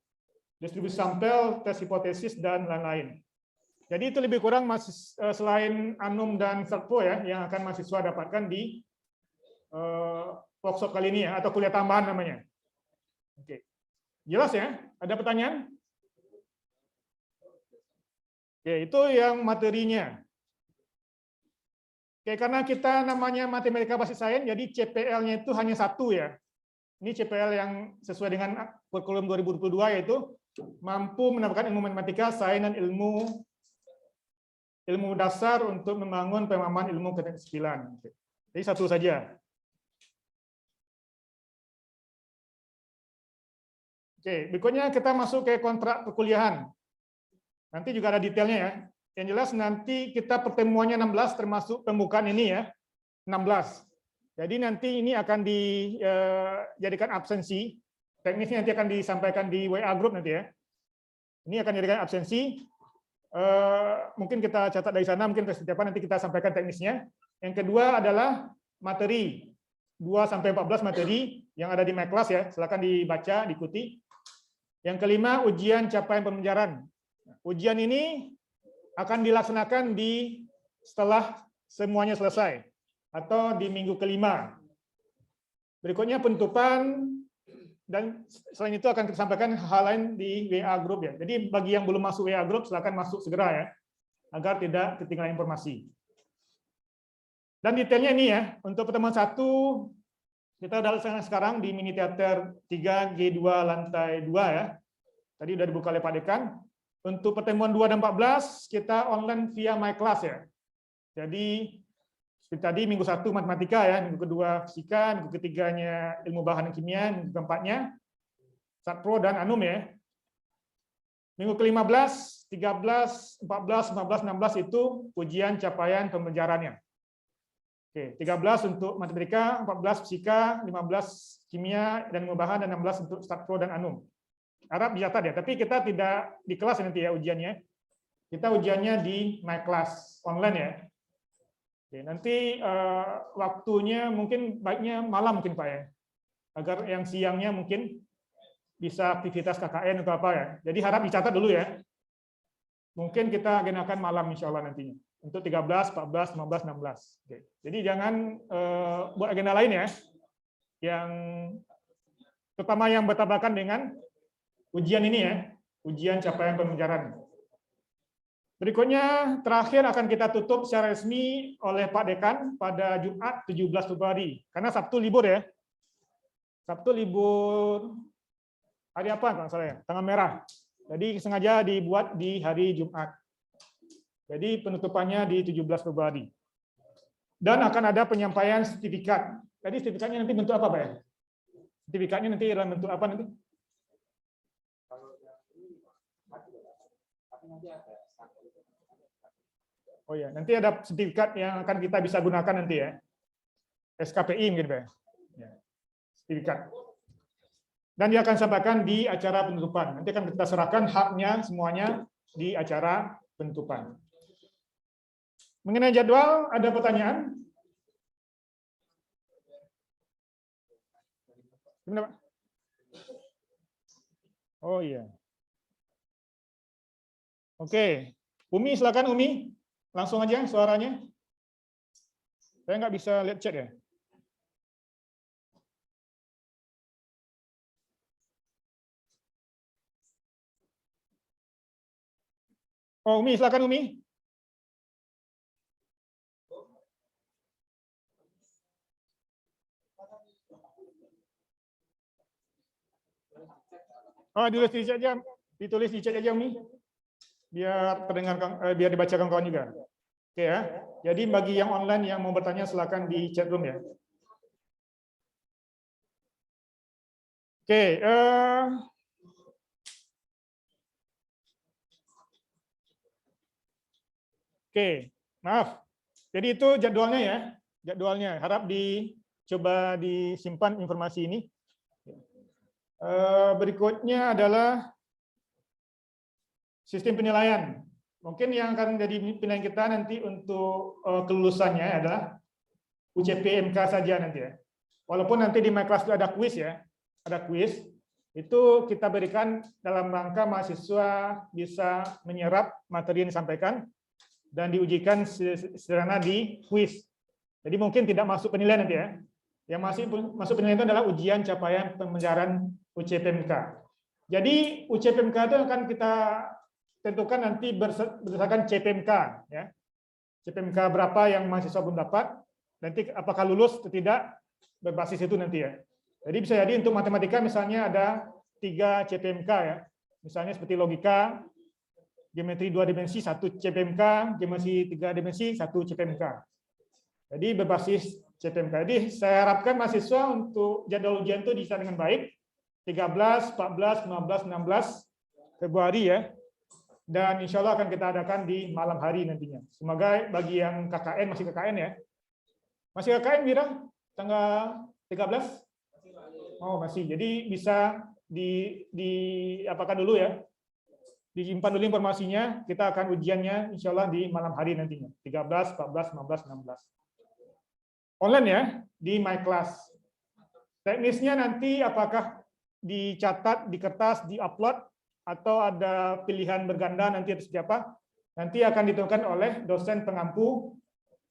distribusi sampel, tes hipotesis, dan lain-lain. Jadi itu lebih kurang selain Anum dan StatPro ya yang akan mahasiswa dapatkan di workshop kali ini ya, atau kuliah tambahan namanya. Oke. Jelas ya? Ada pertanyaan? Oke, itu yang materinya. Oke, karena kita namanya matematika basis sains, jadi CPL-nya itu hanya 1 ya. Ini CPL yang sesuai dengan kurikulum 2022 yaitu mampu mendapatkan ilmu matematika, sains dan ilmu dasar untuk membangun pemahaman ilmu keterampilan. Jadi 1 saja. Oke, berikutnya kita masuk ke kontrak perkuliahan. Nanti juga ada detailnya ya. Yang jelas nanti kita pertemuannya 16 termasuk pembukaan ini ya. 16. Jadi nanti ini akan dijadikan absensi. Teknisnya nanti akan disampaikan di WA group nanti ya. Ini akan dijadikan absensi. Mungkin kita catat dari sana, mungkin persiapan nanti kita sampaikan teknisnya. Yang kedua adalah materi. 2-14 materi yang ada di My Class ya. Silakan dibaca, diikuti. Yang kelima, ujian capaian pembelajaran. Ujian ini akan dilaksanakan setelah semuanya selesai atau di minggu kelima. Berikutnya penutupan, dan selain itu akan kita sampaikan hal lain di WA group ya. Jadi bagi yang belum masuk WA group silakan masuk segera ya, agar tidak ketinggalan informasi. Dan detailnya ini ya, untuk pertemuan 1 kita sudah laksanakan sekarang di mini teater 3 G2 lantai 2 ya. Tadi sudah dibuka oleh Pak Dekan. Untuk pertemuan 2 dan 14 kita online via My Class ya. Jadi Seperti tadi minggu 1 matematika ya, minggu kedua fisika, minggu ketiganya ilmu bahan dan kimia, minggu keempatnya Satpro dan Anum ya. Minggu ke-15, 13, 14, 15, 16 itu ujian capaian pembelajarannya. Oke, 13 untuk matematika, 14 fisika, 15 kimia dan ilmu bahan, dan 16 untuk Satpro dan Anum. Harap dicatat ya, tapi kita tidak di kelas nanti ya ujiannya. Kita ujiannya di My Class online ya. Oke, nanti waktunya mungkin baiknya malam mungkin Pak ya, agar yang siangnya mungkin bisa aktivitas KKN atau apa ya. Jadi harap dicatat dulu ya. Mungkin kita agendakan malam insya Allah nantinya untuk 13, 14, 15, 16. Oke. Jadi jangan buat agenda lain ya, yang terutama yang bertabrakan dengan ujian ini ya, ujian capaian pembelajaran. Berikutnya, terakhir akan kita tutup secara resmi oleh Pak Dekan pada Jumat 17 Februari. Karena Sabtu libur ya. Sabtu libur hari apa kalau salah ya? Tanggal merah. Jadi sengaja dibuat di hari Jumat. Jadi penutupannya di 17 Februari. Dan akan ada penyampaian sertifikat. Jadi sertifikatnya nanti bentuk apa Pak ya? Sertifikatnya nanti dalam bentuk apa nanti? Oh ya, nanti ada sertifikat yang akan kita bisa gunakan nanti ya. SKPI mungkin Pak. Ya. Sertifikat. Dan dia akan sampaikan di acara penutupan. Nanti akan kita serahkan haknya semuanya di acara penutupan. Mengenai jadwal, ada pertanyaan? Gimana Pak? Oh iya. Oke, Umi silakan Umi. Langsung aja suaranya. Saya nggak bisa lihat chat ya. Oh, Umi, silakan Umi. Oh, ditulis di chat aja Umi. Biar terdengarkan, biar dibacakan kawan juga. Oke ya. Jadi bagi yang online yang mau bertanya silakan di chat room ya. Oke, oke, maaf. Jadi itu jadwalnya ya, jadwalnya. Harap dicoba disimpan informasi ini. Berikutnya adalah sistem penilaian. Mungkin yang akan jadi penilaian kita nanti untuk kelulusannya adalah UCP MK saja nanti ya. Walaupun nanti di My Class itu ada kuis ya, ada kuis. Itu kita berikan dalam rangka mahasiswa bisa menyerap materi yang disampaikan dan diujikan sederhana di kuis. Jadi mungkin tidak masuk penilaian nanti ya. Yang masuk penilaian itu adalah ujian capaian pembelajaran UCPMK. Jadi UCPMK itu akan kita tentukan nanti berdasarkan CPMK ya. CPMK berapa yang mahasiswa belum dapat, nanti apakah lulus atau tidak berbasis itu nanti ya. Jadi bisa jadi untuk matematika misalnya ada 3 CPMK ya. Misalnya seperti logika, geometri 2 dimensi 1 CPMK, geometri 3 dimensi 1 CPMK. Jadi berbasis CPMK. Jadi saya harapkan mahasiswa untuk jadwal ujian itu bisa dengan baik 13, 14, 15, 16 Februari ya. Dan insya Allah akan kita adakan di malam hari nantinya. Semoga bagi yang KKN, masih KKN ya. Masih KKN, Mira? Tanggal 13? Oh, masih. Jadi bisa apakan dulu ya. Disimpan dulu informasinya. Kita akan ujiannya insya Allah di malam hari nantinya. 13, 14, 15, 16. Online ya, di My Class. Teknisnya nanti apakah dicatat di kertas, di-upload, atau ada pilihan berganda nanti atau siapa, nanti akan ditentukan oleh dosen pengampu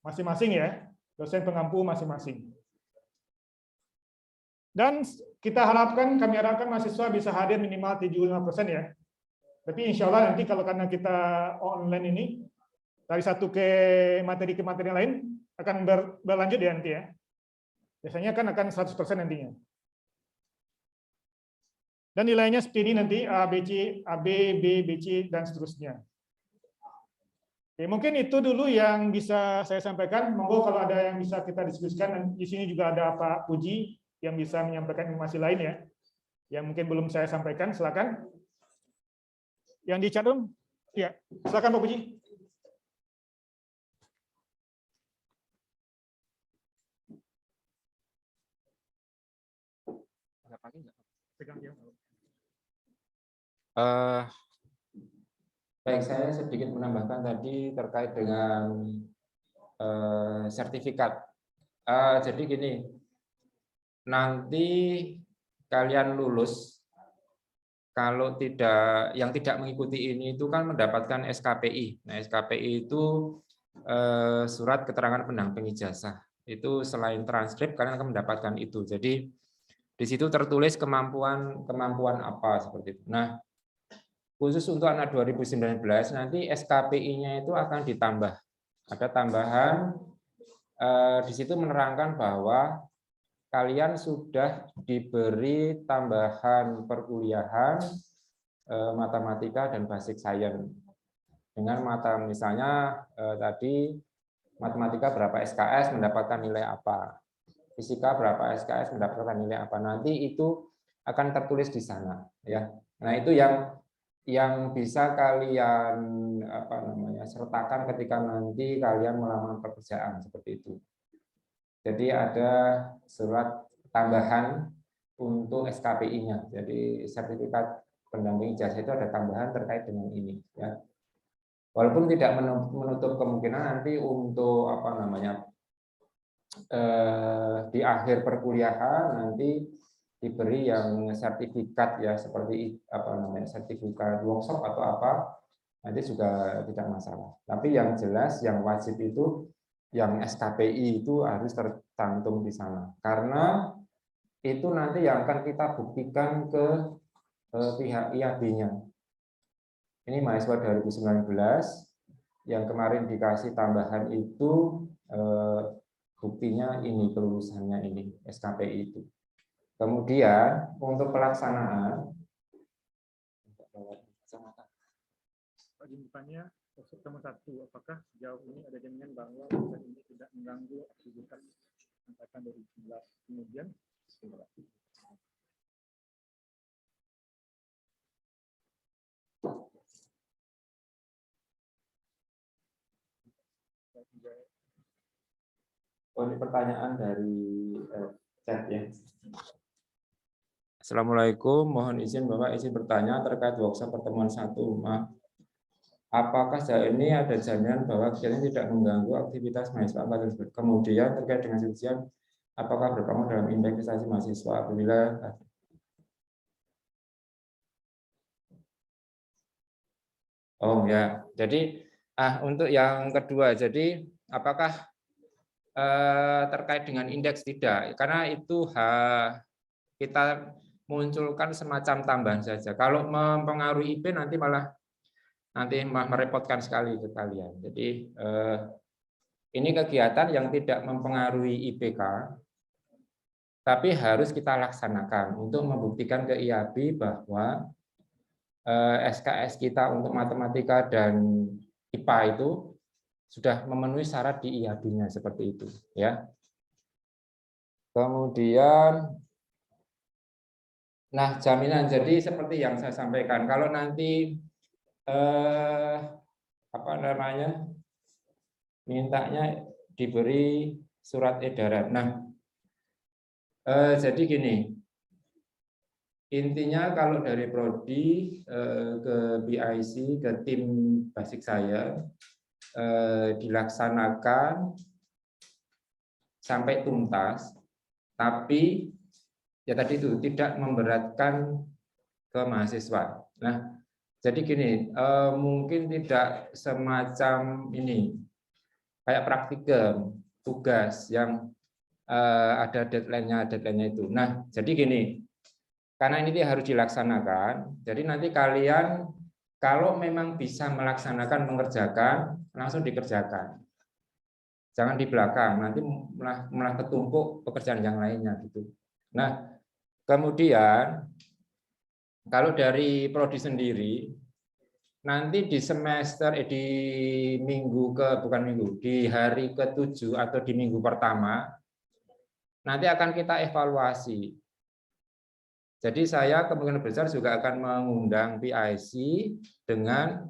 masing-masing ya, dosen pengampu masing-masing. Dan kami harapkan mahasiswa bisa hadir minimal 75% ya. Tapi insya Allah nanti kalau karena kita online ini, dari satu ke materi lain, akan berlanjut ya nanti ya. Biasanya kan akan 100% nantinya. Dan nilainya seperti ini nanti A, B, C, A, B, B, B, C, dan seterusnya. Oke, mungkin itu dulu yang bisa saya sampaikan. Monggo kalau ada yang bisa kita diskusikan. Dan di sini juga ada Pak Puji yang bisa menyampaikan informasi lain ya, yang mungkin belum saya sampaikan. Silakan. Yang di chat room, ya, silakan Pak Puji. Pegang dia. Baik, saya sedikit menambahkan tadi terkait dengan sertifikat. Jadi gini, nanti kalian lulus, kalau yang tidak mengikuti ini itu kan mendapatkan SKPI. Nah, SKPI itu surat keterangan pendamping ijazah. Itu selain transkrip kalian akan mendapatkan itu. Jadi di situ tertulis kemampuan apa seperti itu. Nah, khusus untuk anak 2019 nanti SKPI-nya itu akan ditambah. Ada tambahan di situ menerangkan bahwa kalian sudah diberi tambahan perkuliahan matematika dan basic science. Dengan misalnya tadi matematika berapa SKS mendapatkan nilai apa. Fisika berapa SKS mendapatkan nilai apa. Nanti itu akan tertulis di sana ya. Nah, itu yang bisa kalian sertakan ketika nanti kalian melamar pekerjaan seperti itu. Jadi ada surat tambahan untuk SKPI-nya. Jadi sertifikat pendamping ijazah itu ada tambahan terkait dengan ini ya. Walaupun tidak menutup kemungkinan nanti untuk di akhir perkuliahan nanti diberi yang sertifikat ya, seperti sertifikat workshop atau apa, nanti juga tidak masalah. Tapi yang jelas yang wajib itu yang SKPI itu harus tercantum di sana, karena itu nanti yang akan kita buktikan ke pihak IAB-nya. Ini mahasiswa 2019 yang kemarin dikasih tambahan itu buktinya ini, kelulusannya ini SKPI itu. Kemudian untuk pelaksanaan, Pertanyaannya, nomor 1, apakah sejauh ini ada jaminan bahwa ujian ini tidak mengganggu aktivitas angkatan 2019? Kemudian, ini pertanyaan dari chat ya. Assalamualaikum, mohon izin Bapak izin bertanya terkait workshop pertemuan 1. Apakah sejauh ini ada jaminan bahwa kegiatan tidak mengganggu aktivitas mahasiswa angkatan tersebut? Kemudian terkait dengan ujian, apakah berpengaruh dalam indeks prestasi mahasiswa apabila ya. Jadi untuk yang kedua, jadi apakah terkait dengan indeks? Tidak, karena itu kita munculkan semacam tambahan saja. Kalau mempengaruhi IP nanti malah merepotkan sekali ke kalian. Jadi ini kegiatan yang tidak mempengaruhi IPK, tapi harus kita laksanakan untuk membuktikan ke IAB bahwa SKS kita untuk matematika dan IPA itu sudah memenuhi syarat di IAB-nya seperti itu, ya. Kemudian, nah jaminan jadi seperti yang saya sampaikan, kalau nanti mintanya diberi surat edaran. Nah, jadi gini, intinya kalau dari prodi ke BIC ke tim basic saya dilaksanakan sampai tuntas, tapi ya tadi itu tidak memberatkan ke mahasiswa. Nah, jadi gini, mungkin tidak semacam ini, kayak praktikum, tugas yang ada deadline-nya itu. Nah, jadi gini, karena ini harus dilaksanakan, jadi nanti kalian kalau memang bisa melaksanakan, mengerjakan, langsung dikerjakan. Jangan di belakang, nanti malah ketumpuk pekerjaan yang lainnya gitu. Nah, kemudian kalau dari prodi sendiri, nanti di semester di minggu bukan minggu, di hari ke-7 atau di minggu pertama nanti akan kita evaluasi. Jadi saya kemungkinan besar juga akan mengundang PIC dengan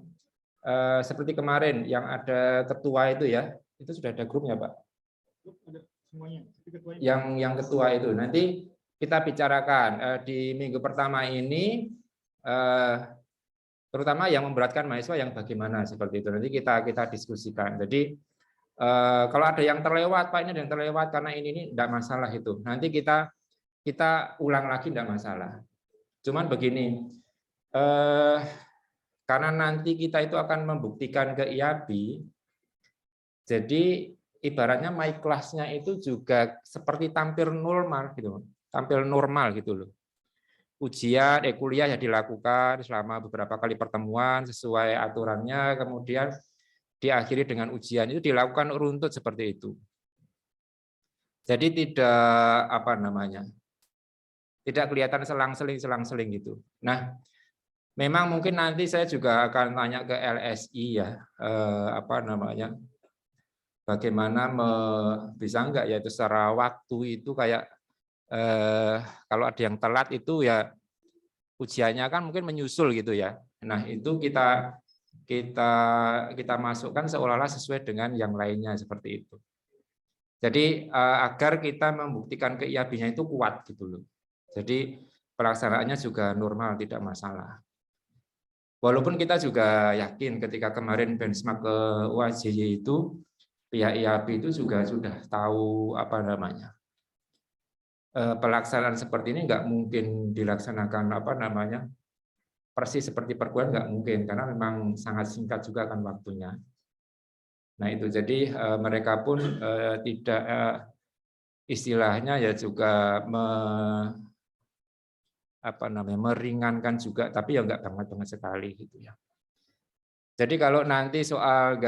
seperti kemarin yang ada ketua itu ya, itu sudah ada grupnya Pak. Yang ketua itu nanti kita bicarakan di minggu pertama ini, terutama yang memberatkan mahasiswa yang bagaimana seperti itu. Nanti kita diskusikan. Jadi kalau ada yang terlewat, Pak, ini ada yang terlewat karena ini tidak masalah itu. Nanti kita ulang lagi, tidak masalah. Cuman begini, karena nanti kita itu akan membuktikan ke IABI, jadi ibaratnya my class-nya itu juga seperti tampil normal gitu, tampil normal gitu loh. Ujian kuliah ya dilakukan selama beberapa kali pertemuan sesuai aturannya, kemudian diakhiri dengan ujian, itu dilakukan runtut seperti itu. Jadi tidak kelihatan selang-seling gitu. Nah, memang mungkin nanti saya juga akan tanya ke LSI ya, bagaimana bisa enggak ya itu secara waktu itu kayak kalau ada yang telat itu ya ujiannya kan mungkin menyusul gitu ya. Nah, itu kita masukkan seolah-olah sesuai dengan yang lainnya seperti itu. Jadi agar kita membuktikan ke IAB-nya itu kuat gitu loh. Jadi pelaksanaannya juga normal, tidak masalah. Walaupun kita juga yakin ketika kemarin benchmark ke UAJY itu pihak IAB itu juga sudah tahu pelaksanaan seperti ini nggak mungkin dilaksanakan persis seperti perguruan, nggak mungkin karena memang sangat singkat juga kan waktunya. Nah itu jadi mereka pun tidak istilahnya ya juga meringankan juga, tapi ya nggak banget sekali gitu ya. Jadi kalau nanti soal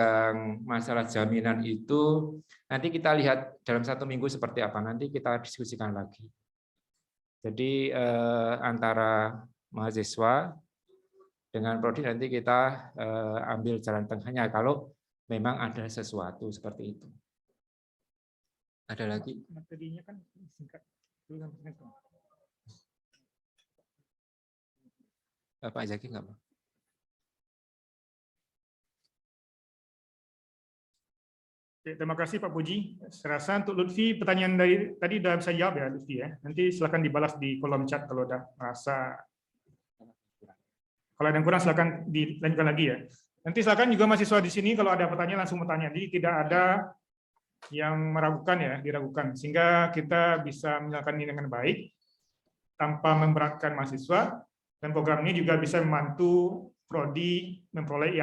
masalah jaminan itu nanti kita lihat dalam 1 minggu seperti apa, nanti kita diskusikan lagi. Jadi antara mahasiswa dengan prodi nanti kita ambil jalan tengahnya kalau memang ada sesuatu seperti itu. Ada lagi? Materinya kan singkat. Pak Zaki nggak Pak? Oke, terima kasih Pak Puji. Saya rasa untuk Lutfi pertanyaan dari tadi sudah bisa jawab ya Lutfi ya. Nanti silakan dibalas di kolom chat kalau ada merasa. Kalau ada yang kurang silakan dilanjutkan lagi ya. Nanti silakan juga mahasiswa di sini kalau ada pertanyaan langsung bertanya. Jadi tidak ada yang meragukan ya, diragukan sehingga kita bisa menjalankan ini dengan baik tanpa memberatkan mahasiswa, dan program ini juga bisa membantu prodi memperoleh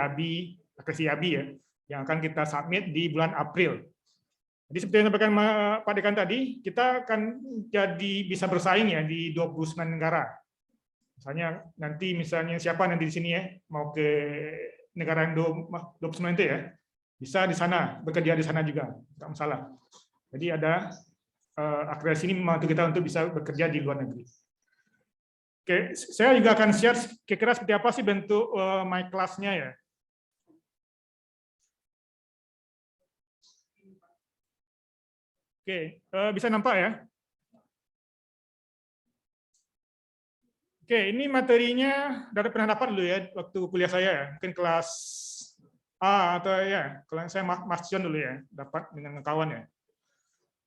akresi IAB ya, yang akan kita submit di bulan April. Jadi seperti yang disampaikan Pak Dekan tadi, kita akan jadi bisa bersaing ya di 29 negara. Misalnya siapa nanti di sini ya mau ke negara yang 29 itu ya, bisa di sana bekerja di sana juga, nggak masalah. Jadi ada akreditasi ini membantu kita untuk bisa bekerja di luar negeri. Oke, saya juga akan share kira-kira seperti apa sih bentuk my class-nya ya. Oke, bisa nampak ya? Oke, ini materinya dari pernah dapat dulu ya waktu kuliah saya ya, mungkin kelas A atau ya, kalau saya Mas John dulu ya, dapat dengan kawan ya.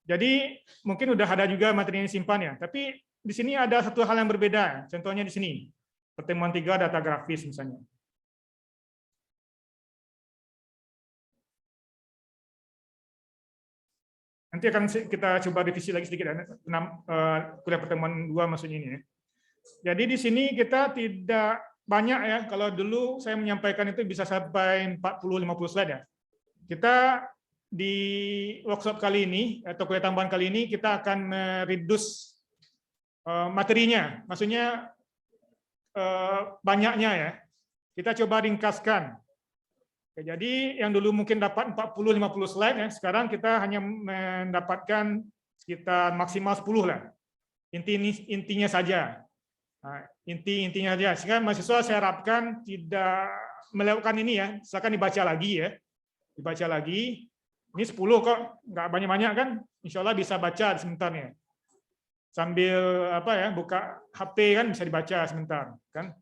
Jadi mungkin udah ada juga materi yang simpan ya, tapi di sini ada satu hal yang berbeda. Contohnya di sini, pertemuan 3 data grafis misalnya. Nanti akan kita coba revisi lagi sedikit kuliah pertemuan 2 maksudnya ini ya. Jadi di sini kita tidak banyak ya, kalau dulu saya menyampaikan itu bisa sampai 40-50 slide ya. Kita di workshop kali ini atau kuliah tambahan kali ini kita akan reduce materinya, maksudnya banyaknya ya. Kita coba ringkaskan. Jadi yang dulu mungkin dapat 40-50 slide ya, sekarang kita hanya mendapatkan sekitar maksimal 10 lah. Intinya saja. Nah, intinya saja. Sehingga mahasiswa saya harapkan tidak melakukan ini ya, silakan dibaca lagi ya. Dibaca lagi. Ini 10 kok, nggak banyak-banyak kan? Insya Allah bisa baca sebentar ya. Sambil apa ya, buka HP kan bisa dibaca sebentar kan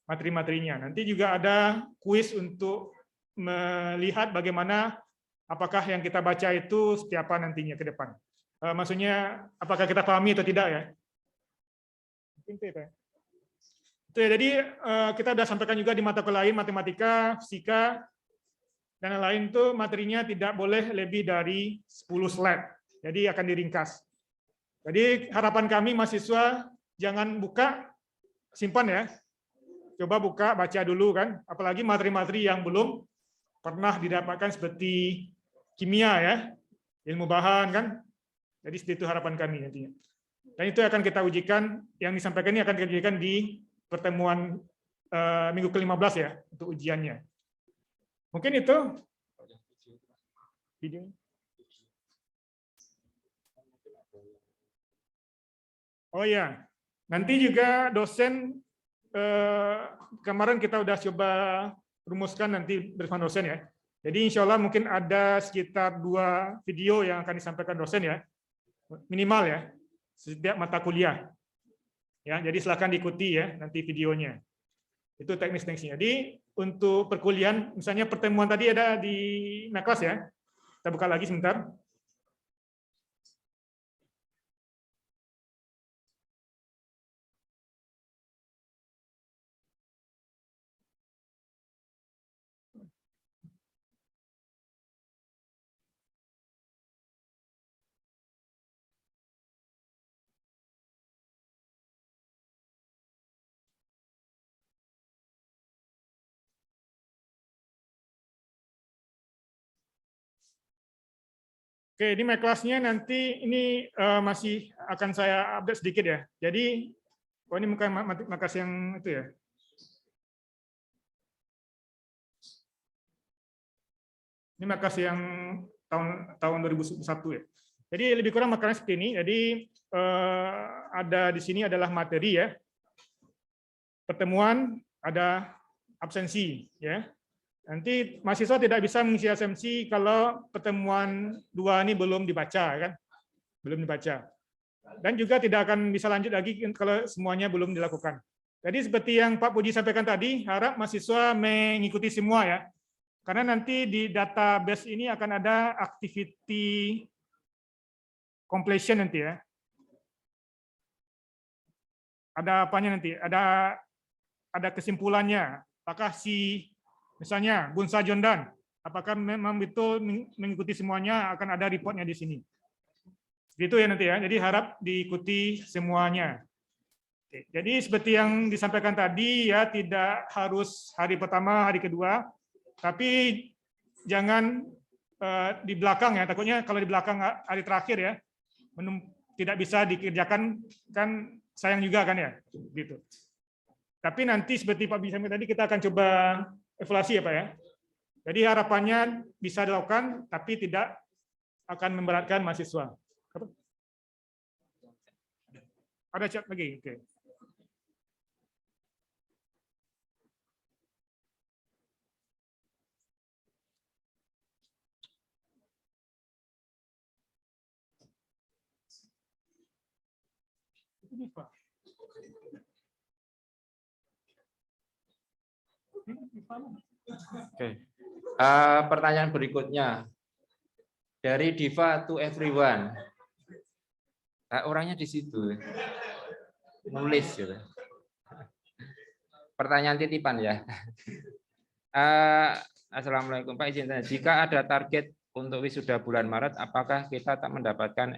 materi-materinya. Nanti juga ada kuis untuk melihat bagaimana apakah yang kita baca itu seperti apa nantinya ke depan. Maksudnya apakah kita pahami atau tidak ya. Itu ya, jadi kita sudah sampaikan juga di mata kuliah lain, matematika, fisika, dan lain-lain itu materinya tidak boleh lebih dari 10 slide. Jadi akan diringkas. Jadi harapan kami mahasiswa jangan buka, simpan ya. Coba buka, baca dulu kan. Apalagi materi-materi yang belum pernah didapatkan seperti kimia ya, ilmu bahan kan. Jadi itu harapan kami nantinya. Dan itu akan kita ujikan, yang disampaikan ini akan kita ujikan di pertemuan minggu ke-15 ya, untuk ujiannya. Mungkin itu video. Oh ya, nanti juga dosen kemarin kita udah coba rumuskan nanti bersama dosen ya. Jadi insya Allah mungkin ada sekitar 2 video yang akan disampaikan dosen ya, minimal ya, setiap mata kuliah. Ya, jadi silakan diikuti ya nanti videonya. Itu teknis-teknisnya. Jadi untuk perkuliahan, misalnya pertemuan tadi ada di Naklas ya. Kita buka lagi sebentar. Oke, ini my class-nya nanti ini masih akan saya update sedikit ya. Jadi, ini bukan makas yang itu ya. Ini makas yang tahun 2001 ya. Jadi lebih kurang makalnya seperti ini. Jadi ada di sini adalah materi ya. Pertemuan, ada absensi ya. Nanti mahasiswa tidak bisa mengisi absensi kalau pertemuan 2 ini belum dibaca kan, belum dibaca. Dan juga tidak akan bisa lanjut lagi kalau semuanya belum dilakukan. Jadi seperti yang Pak Puji sampaikan tadi, harap mahasiswa mengikuti semua ya. Karena nanti di database ini akan ada activity completion nanti ya. Ada apanya nanti? Ada kesimpulannya. Apakah misalnya Gunsa Jondan, apakah memang betul mengikuti semuanya, akan ada reportnya di sini. Gitu ya nanti ya. Jadi harap diikuti semuanya. Oke, jadi seperti yang disampaikan tadi ya, tidak harus hari pertama, hari kedua, tapi jangan di belakang ya. Takutnya kalau di belakang hari terakhir ya, tidak bisa dikerjakan, kan sayang juga kan ya. Gitu. Tapi nanti seperti Pak Bisa tadi kita akan coba evaluasi ya Pak ya. Jadi harapannya bisa dilakukan, tapi tidak akan memberatkan mahasiswa. Ada chat lagi? Oke. Oke. Pertanyaan berikutnya dari Diva to everyone. Orangnya di situ nulis gitu. Pertanyaan titipan ya. Assalamualaikum Pak, izin tanya, jika ada target untuk wisuda bulan Maret, apakah kita tak mendapatkan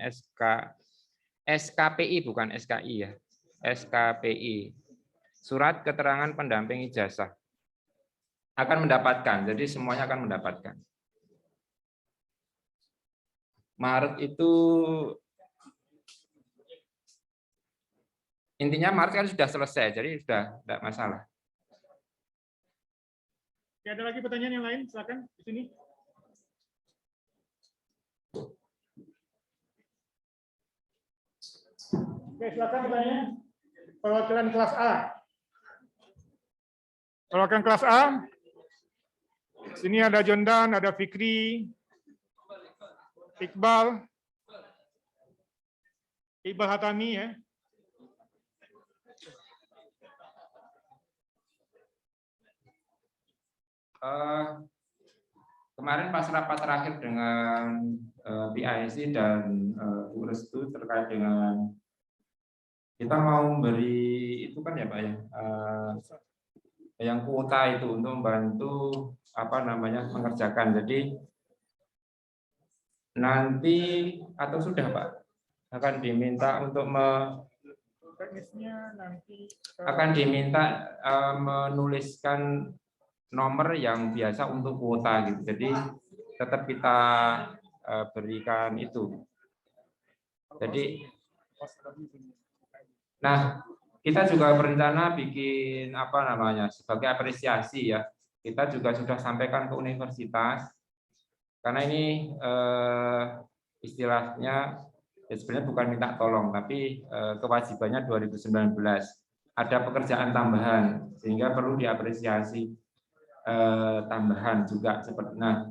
SKPI bukan SKI ya, SKPI, surat keterangan pendamping ijazah? Akan mendapatkan, jadi semuanya akan mendapatkan. Maret itu intinya Maret kan sudah selesai, jadi sudah tidak masalah. Oke, ada lagi pertanyaan yang lain? Silakan di sini. Oke, silakan pertanyaan. Perwakilan kelas A. Perwakilan kelas A, Sini ada Jondan, ada Fikri, Iqbal Hatami ya. Kemarin pas rapat terakhir dengan PIC dan Bu Restu terkait dengan kita mau memberi itu kan ya Pak ya, yang kuota itu untuk membantu apa namanya mengerjakan. Jadi nanti atau sudah Pak akan diminta untuk Teknisnya nanti akan diminta menuliskan nomor yang biasa untuk kuota gitu. Jadi tetap kita berikan itu. Jadi nah, kita juga berencana bikin apa namanya sebagai apresiasi ya. Kita juga sudah sampaikan ke universitas karena ini istilahnya ya sebenarnya bukan minta tolong tapi kewajibannya 2019 ada pekerjaan tambahan sehingga perlu diapresiasi tambahan juga seperti. Nah,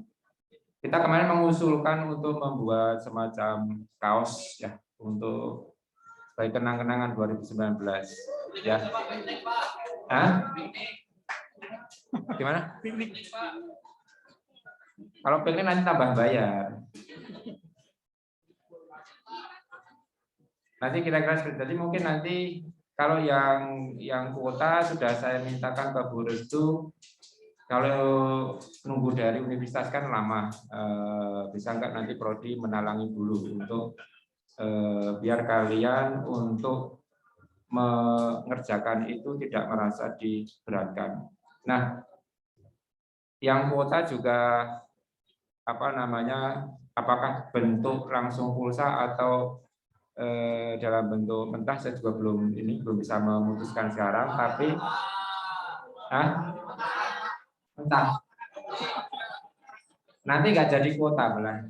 kita kemarin mengusulkan untuk membuat semacam kaos ya untuk sebagai kenang-kenangan 2019 ya. Hah? Gimana? Kalau piknik nanti tambah bayar. Nanti kira-kira seperti tadi mungkin nanti kalau yang kuota sudah saya mintakan ke Bu Restu. Kalau nunggu dari universitas kan lama, bisa nggak nanti Prodi menalangi dulu untuk biar kalian untuk mengerjakan itu tidak merasa diberatkan. Nah, yang kuota juga apa namanya, apakah bentuk langsung pulsa atau dalam bentuk mentah saya juga belum bisa memutuskan sekarang, tapi entah nanti nggak jadi kuota malah.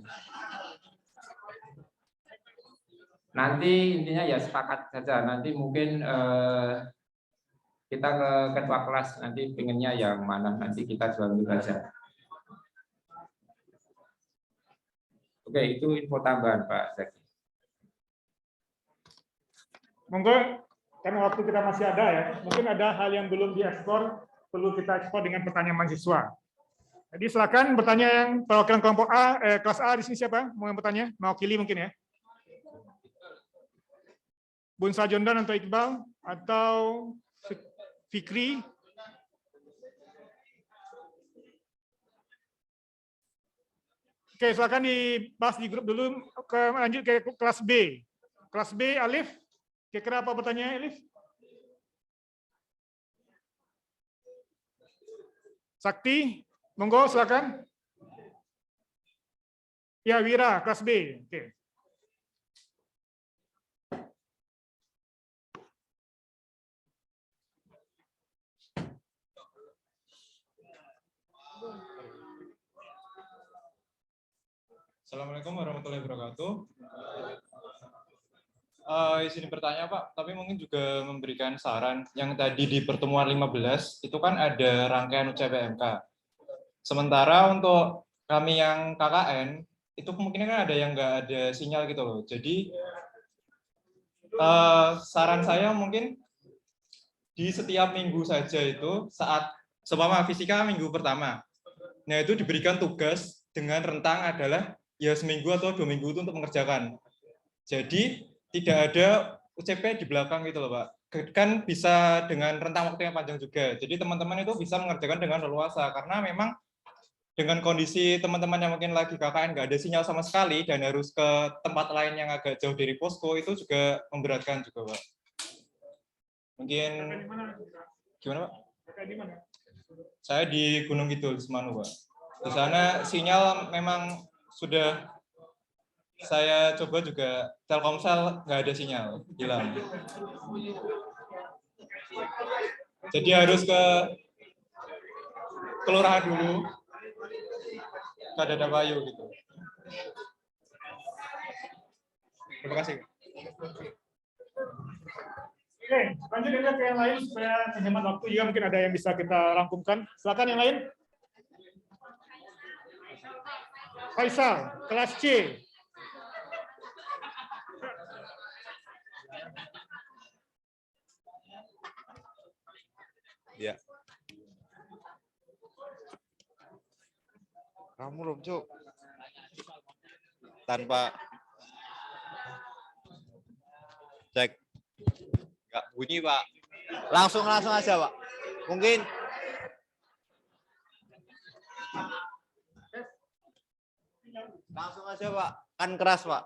Nanti intinya ya sepakat saja. Nanti mungkin kita ke ketua kelas nanti pengennya yang mana nanti kita jual dulu aja. Oke, itu info tambahan Pak Zaki. Monggo, karena waktu kita masih ada ya, mungkin ada hal yang belum diekspor, perlu kita ekspor dengan pertanyaan mahasiswa. Jadi silakan bertanya yang perwakilan kelompok A, kelas A di sini siapa? Mau yang bertanya? Mewakili mungkin ya? Bunsa Jondan atau Iqbal atau Fikri? Oke, silakan dibahas di grup dulu. Lanjut ke kelas B. Kelas B, Alif. Kira-kira apa pertanyaannya, Alif? Sakti, monggo silakan. Ya, Wira, kelas B. Oke. Assalamualaikum warahmatullahi wabarakatuh. Izin bertanya Pak, tapi mungkin juga memberikan saran. Yang tadi di pertemuan 15 itu kan ada rangkaian UCPMK. Sementara untuk kami yang KKN itu kemungkinan kan ada yang nggak ada sinyal gitu loh. Jadi saran saya mungkin di setiap minggu saja itu saat seumpama fisika minggu pertama, nah itu diberikan tugas dengan rentang adalah ya seminggu atau 2 minggu itu untuk mengerjakan. Jadi tidak ada UCP di belakang gitu loh Pak. Kan bisa dengan rentang waktu yang panjang juga. Jadi teman-teman itu bisa mengerjakan dengan leluasa karena memang dengan kondisi teman-teman yang mungkin lagi KKN nggak ada sinyal sama sekali dan harus ke tempat lain yang agak jauh dari posko itu juga memberatkan juga Pak. Mungkin gimana Pak? Saya di Gunung Kidul Semanu Pak. Di sana sinyal memang sudah saya coba juga Telkomsel nggak ada sinyal, hilang. Jadi harus ke kelurahan dulu, ke Dadapayu gitu. Terima kasih. Oke, lanjut ke yang lain supaya menghemat waktu juga mungkin ada yang bisa kita rangkumkan. Silakan yang lain. Faisal, kelas C. Ya. Kamu belum, Cuk. Tanpa cek. Enggak bunyi, Pak. Langsung aja, Pak. Mungkin langsung aja, Pak. Kan keras, Pak.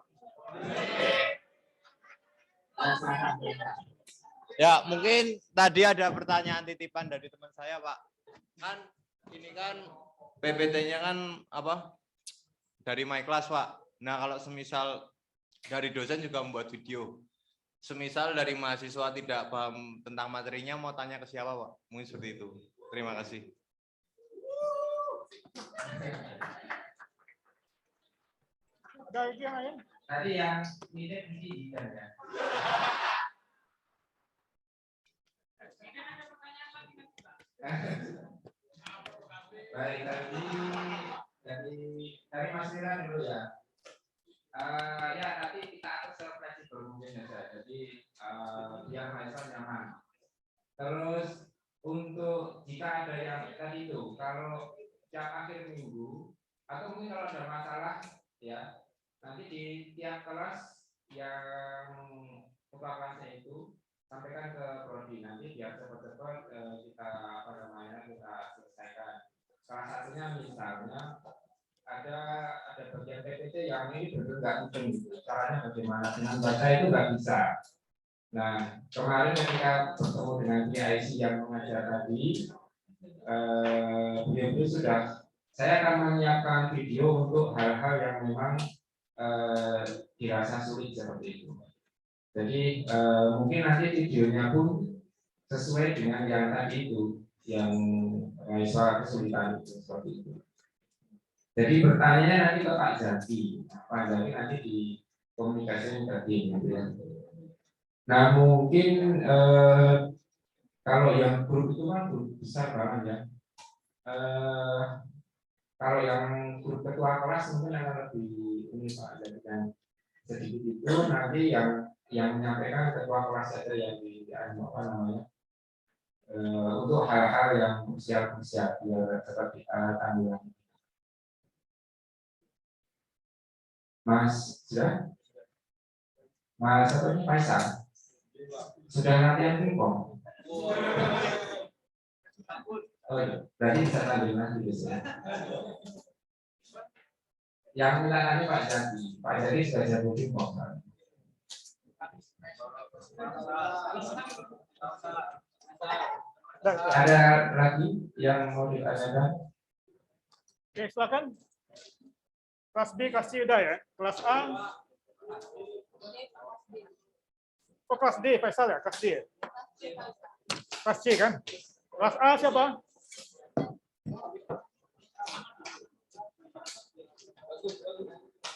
Ya, mungkin tadi ada pertanyaan titipan dari teman saya, Pak. Kan ini kan PPT-nya kan apa? Dari My Class, Pak. Nah, kalau semisal dari dosen juga membuat video. Semisal dari mahasiswa tidak paham tentang materinya, mau tanya ke siapa, Pak? Mungkin seperti itu. Terima kasih. Ada lagi yang lain? Tadi yang mirip ini ya. Baik, dari Mas Riran dulu ya. Ya nanti kita akan fleksibel mungkin saja. Jadi biar mahasiswa nyaman. Terus untuk jika ada yang tadi itu, kalau tiap akhir minggu atau mungkin kalau ada masalah ya nanti di tiap kelas yang ketua kelasnya itu sampaikan ke prodi, nanti biar cepat-cepat kita kita selesaikan. Salah satunya misalnya ada bagian PPT yang ini benar nggak penting, caranya bagaimana, dengan baca itu nggak bisa. Nah, kemarin ketika bertemu dengan PIC yang mengajar tadi, beliau itu sudah, saya akan menyiapkan video untuk hal-hal yang memang dirasa sulit seperti itu. Jadi mungkin nanti videonya pun sesuai dengan yang tadi itu, yang mahasiswa kesulitan itu seperti itu. Jadi pertanyaannya nanti ke Pak Zaki, Pak Zaki nanti di komunikasi tadi, gitu ya. Nah mungkin kalau yang grup itu kan grup besar banget ya. Kalau yang grup ketua kelas mungkin akan lebih ini Pak Zaki kan sedikit itu nanti yang menyampaikan ketua kelas saja yang di apa namanya untuk hal-hal yang krusial biar seperti tanggungan. Mas sudah? Mas apa ini Faisal? Sudah latihan pingpong? Oh, berarti bisa lanjut nanti besok. Yang menangani Pak Jadi. Pak Jadi sudah jago pingpong kan? Ada lagi yang mau ditanyakan? Oke, silakan. Kelas B, kelas C udah ya. Kelas A. Oh, kelas D, Faisal ya, kelas D. Kelas C kan? Kelas A siapa?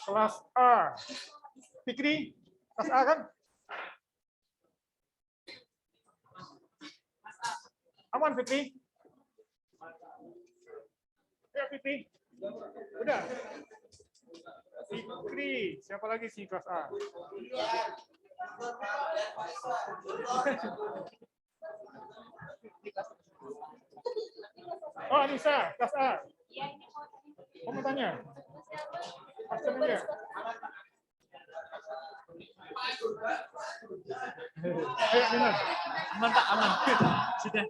Kelas A. Fikri, kelas A kan? Aman Fikri? Ya Fikri. Udah. Fikri, siapa lagi sih kelas A? Oh Anissa, kelas A. Mau tanya? Absen aja. Ayo Nina. Aman Pak, aman. Sudah.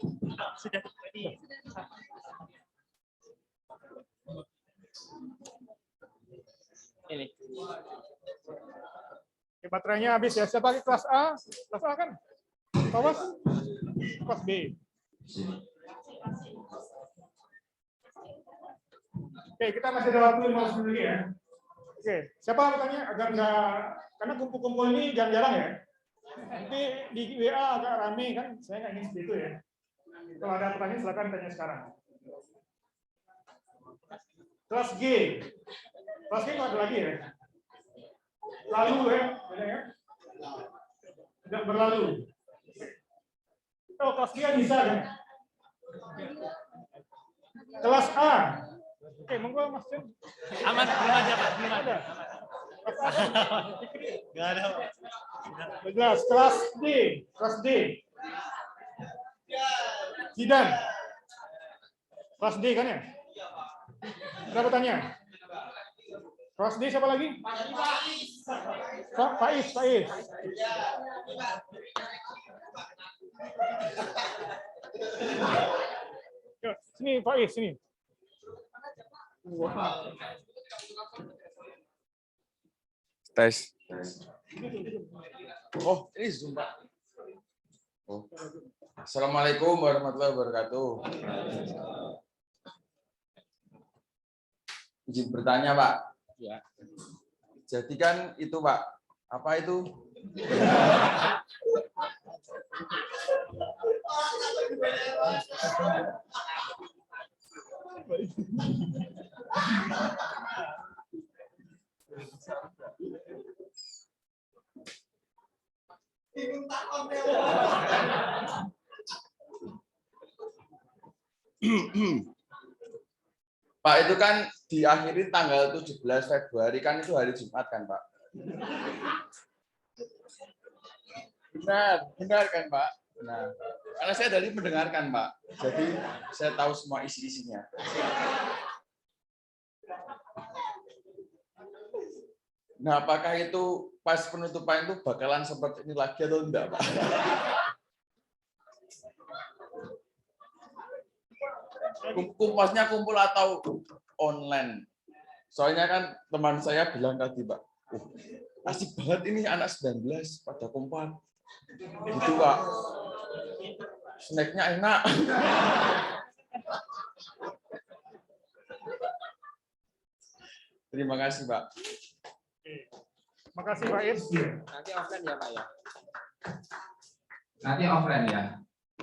Ini. Oke, baterainya habis ya. Siapa lagi kelas A? Kelas A kan? Awas. Kelas B. Oke, kita masih ada waktu 15 menit lagi ya. Oke, siapa yang bertanya agar enggak, karena kumpul-kumpul ini jarang-jarang ya. Nanti di WA agak rame kan, saya nggak ingin seperti itu ya. Kalau ada pertanyaan silakan tanya sekarang. Kelas G. Kelas G nggak ada lagi ya. Lalu ya, ada ya. Tidak berlalu. Oh, kelas G bisa kan? Kelas A. Oke, monggo Mas Jen. Aman, belum ada Pak, belum ada. Nggak ada Pak. Jelas, kelas D. Kelas D. Zidan. Kelas D kan ya? Ada bertanya? Kelas D siapa lagi? Faiz. Sini Faiz, sini. Tes. Oh, ini Zoom, Pak. Oh. Assalamualaikum warahmatullahi wabarakatuh. Izin bertanya, Pak. Ya. Jadi kan itu, Pak. Apa itu? Pak, itu kan diakhiri tanggal 17 Februari, kan itu hari Jumat kan, Pak? Benar kan, Pak? Nah, karena saya tadi mendengarkan, Pak. Jadi saya tahu semua isi-isinya. Nah, apakah itu pas penutupan itu bakalan seperti ini lagi atau enggak, Pak? Kumpasnya kumpul atau online? Soalnya kan teman saya bilang tadi, Pak, asik banget ini anak 19 pada kumpul. Gitu, Pak. Snacknya enak. Terima kasih, Pak. Makasih Faiz. Nanti offline ya Pak ya. Nanti offline ya.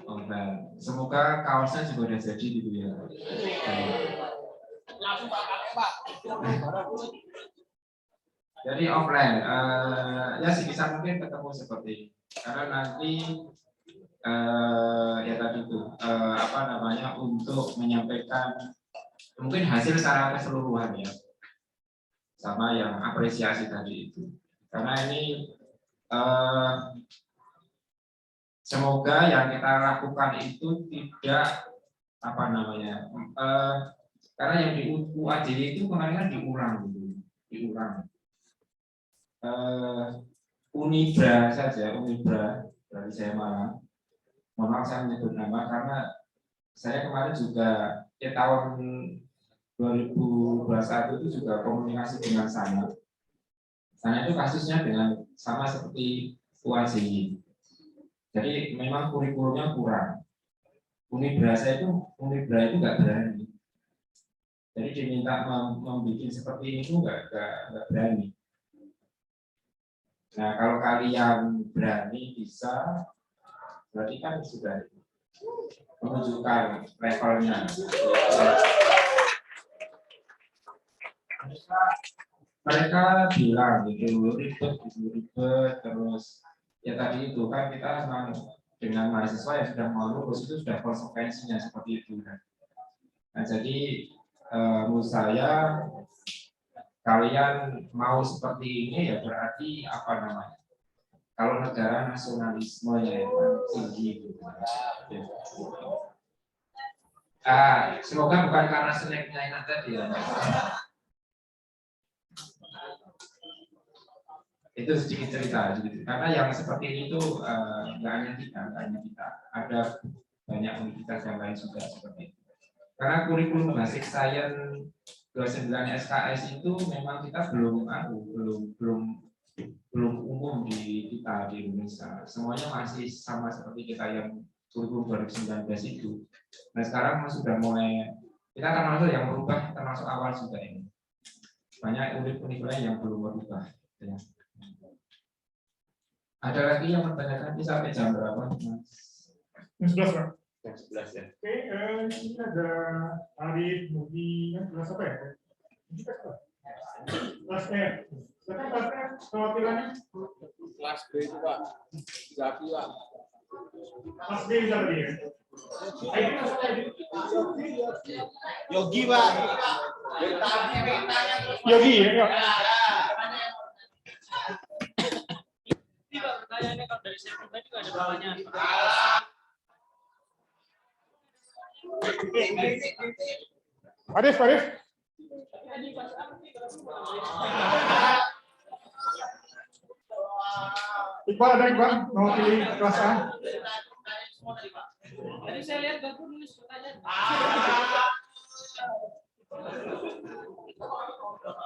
Offline. Semoga kaosnya juga udah jadi gitu ya. Langsung Pak. Jadi offline, ya sebisa mungkin ketemu seperti ini. Karena nanti ya tadi itu apa namanya, untuk menyampaikan mungkin hasil secara keseluruhan ya, sama yang apresiasi tadi itu. Karena ini semoga yang kita lakukan itu tidak apa namanya, karena yang di UADY itu kemarin kan diulang. Unibra saja, Unibra dari saya Malang. Mohon maaf saya menyebut nama karena saya kemarin juga tahun 2021 itu juga komunikasi dengan sana. Sana itu kasusnya dengan sama seperti UADY. Jadi memang kurikulumnya kurang. Unibra itu nggak berani. Jadi diminta membuat seperti ini tuh nggak berani. Nah, kalau kalian berani bisa, berarti kan sudah menunjukkan levelnya. Mereka bilang gitu, ribet, terus ya tadi itu kan kita memang dengan mahasiswa yang sudah mau lulus itu sudah konsekuensinya seperti itu kan. Nah, jadi menurut saya kalian mau seperti ini ya berarti apa namanya? Kalau negara nasionalismenya yang tinggi gitu. Semoga bukan karena snacknya enak tadi ya. Itu sedikit cerita gitu. Karena yang seperti ini tuh nggak hanya kita, ada banyak universitas yang lain juga seperti itu. Karena kurikulum basic science 29 SKS itu memang kita belum umum di kita di Indonesia. Semuanya masih sama seperti kita yang kurikulum 2019 itu. Nah sekarang sudah mulai kita termasuk yang berubah, termasuk awal juga ini. Banyak unit-unit yang belum berubah. Ya. Ada lagi yang bertanyakan ini sampai jam berapa? Jam 11, Pak. Jam 11 ya. Oke, ini ada Arif, Mugi, kelas apa ya? Kelas E. Sekarang kelas E, perwakilannya? Kelas B itu, Pak. Zafi, Pak. Kelas B bisa tadi ya? Yogi, Pak. Yogi ya. Yuk. Pertanyaannya kalau dari saya pribadi juga ada pertanyaan. Arif. Iqbal ada Iqbal mau pilih kelas A? Tadi saya lihat Bapak nulis pertanyaan.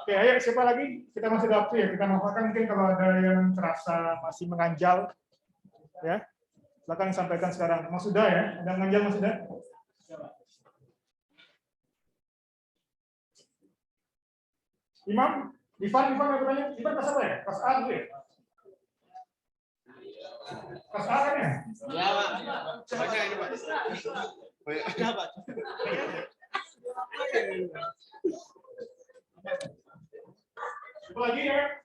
Oke, ayo siapa lagi? Kita masih ada waktu ya. Kita manfaatkan mungkin kalau ada yang terasa masih menganjal, ya. Silakan sampaikan sekarang. Mas Sudah ya? Ada yang menganjal Mas Sudah? Imam, Ivan ada bertanya. Ivan kelas apa ya? Kelas A dulu ya? Kelas A kan ya? Ya, Pak. Baca ini, Pak. Ya, Pak. Coba lagi ya.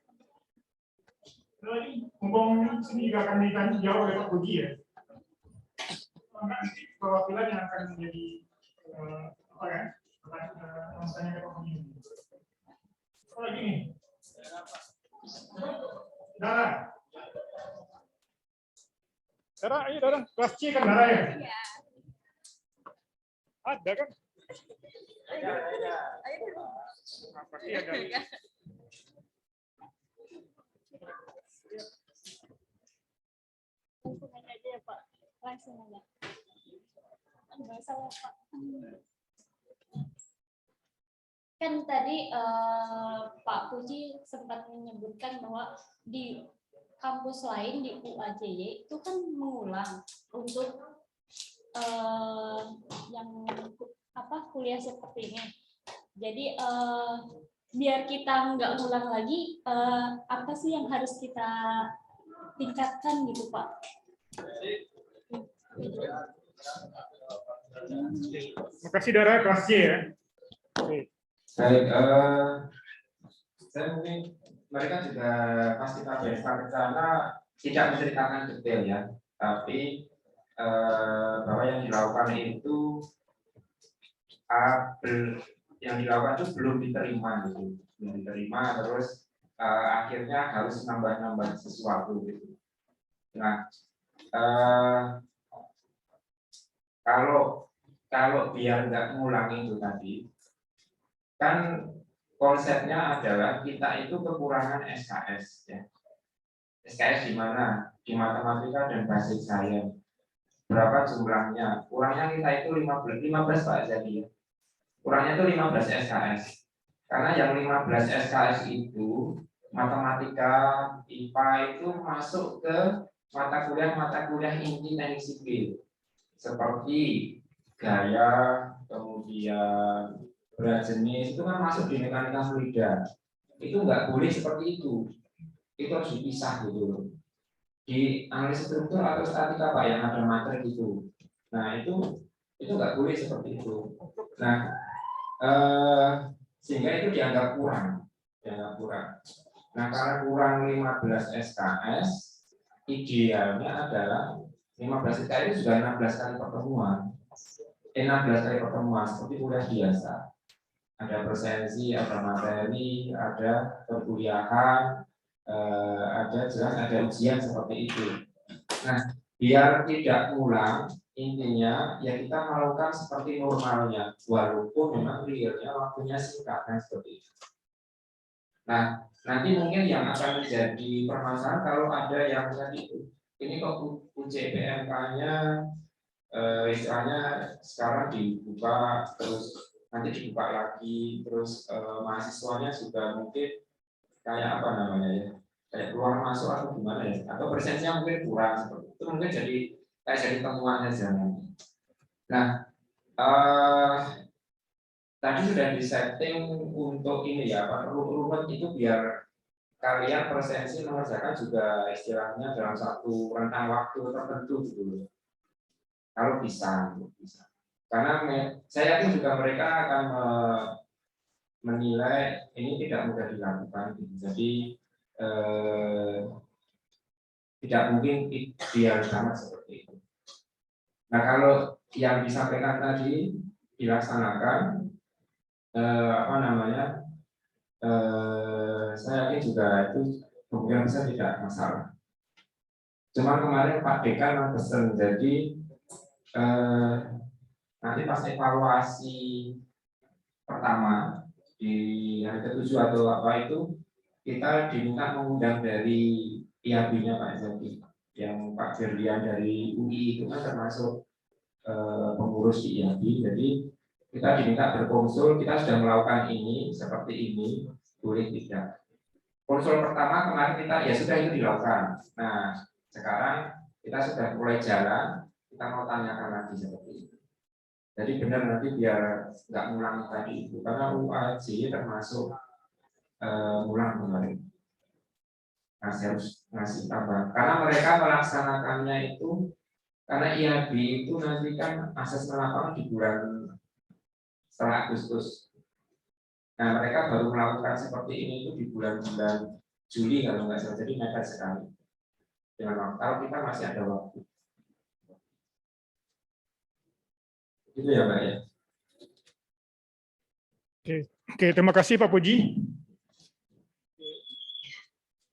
Coba lagi. Mumpung sini juga akan dijawab oleh Pak Budi ya. Nanti perwakilan yang akan menjadi apa ya? Masanya ke Pak Budi. Coba lagi nih. Dara, ayo Dara. Kelas C kan Dara ya? Ada kan? Pasti ada. Langsung aja ya Pak. Langsung aja. Nggak salah Pak. Kan tadi Pak Puji sempat menyebutkan bahwa di kampus lain di UAJY itu kan mengulang untuk yang kuliah seperti ini. Jadi biar kita nggak ngulang lagi, apa sih yang harus kita tingkatkan gitu Pak? Terima kasih Dara, kelas C ya. Baik, saya mungkin mereka juga pasti KBSK rencana tidak menceritakan detail ya, tapi bahwa yang dilakukan itu belum diterima gitu, belum diterima terus akhirnya harus nambah sesuatu gitu. Nah, kalau biar nggak ngulang itu tadi, kan konsepnya adalah kita itu kekurangan SKS ya. SKS di mana? Di matematika dan basic science. Berapa jumlahnya? Kurangnya kita itu 15 Pak jadi ya. Kurangnya itu 15 SKS. Karena yang 15 SKS itu matematika, IPA itu masuk ke mata kuliah inti teknik sipil. Seperti gaya, kemudian berat jenis itu kan masuk di mekanika fluida. Itu nggak boleh seperti itu. Itu harus dipisah gitu. Di analisis struktur atau statika Pak yang ada materi itu. Nah itu nggak boleh seperti itu. Nah sehingga itu dianggap kurang. Nah karena kurang 15 SKS, idealnya adalah 15 SKS itu sudah 16 kali pertemuan. 16 kali pertemuan seperti kuliah biasa. Ada presensi, ada materi, ada perkuliahan, ada ujian seperti itu. Nah, biar tidak ulang, intinya ya kita melakukan seperti normalnya, walaupun memang realnya waktunya singkat kan seperti itu. Nah, nanti mungkin yang akan menjadi permasalahan kalau ada yang tadi ini kok UJPMK-nya istilahnya sekarang dibuka terus nanti dibuka lagi terus mahasiswanya juga mungkin kayak apa namanya ya kayak keluar masuk atau gimana ya atau presensinya mungkin kurang seperti itu mungkin jadi temuan saja nanti. Nah tadi sudah disetting untuk ini ya Pak runut itu biar kalian presensi mengerjakan juga istilahnya dalam satu rentang waktu tertentu gitu kalau bisa. Karena saya yakin juga mereka akan menilai ini tidak mudah dilakukan. Jadi tidak mungkin ideal banget seperti itu. Nah kalau yang disampaikan tadi dilaksanakan, apa namanya, saya yakin juga itu kemungkinan besar tidak masalah. Cuma kemarin Pak Dekan pesan, jadi nanti pas evaluasi pertama di hari ke-7 atau apa itu, kita diminta mengundang dari IAB-nya Pak Zaki, yang Pak Firdian dari UI itu kan termasuk pengurus di IAB. Jadi kita diminta berkonsul, kita sudah melakukan ini seperti ini, boleh tidak. Konsul pertama kemarin kita ya sudah itu dilakukan. Nah sekarang kita sudah mulai jalan, kita mau tanyakan lagi seperti itu. Jadi benar nanti biar nggak ngulang tadi itu, karena UAJ termasuk ulang kemarin. Nah, saya harus ngasih tambah, karena mereka melaksanakannya itu, karena IAB itu nanti kan asesmen lapangan di bulan setelah Agustus. Nah, mereka baru melakukan seperti ini itu di bulan-bulan Juli kalau nggak salah, jadi mepet sekali. Dengan waktu, kalau kita masih ada waktu. Itu ya Mbak ya. Oke, terima kasih Pak Puji.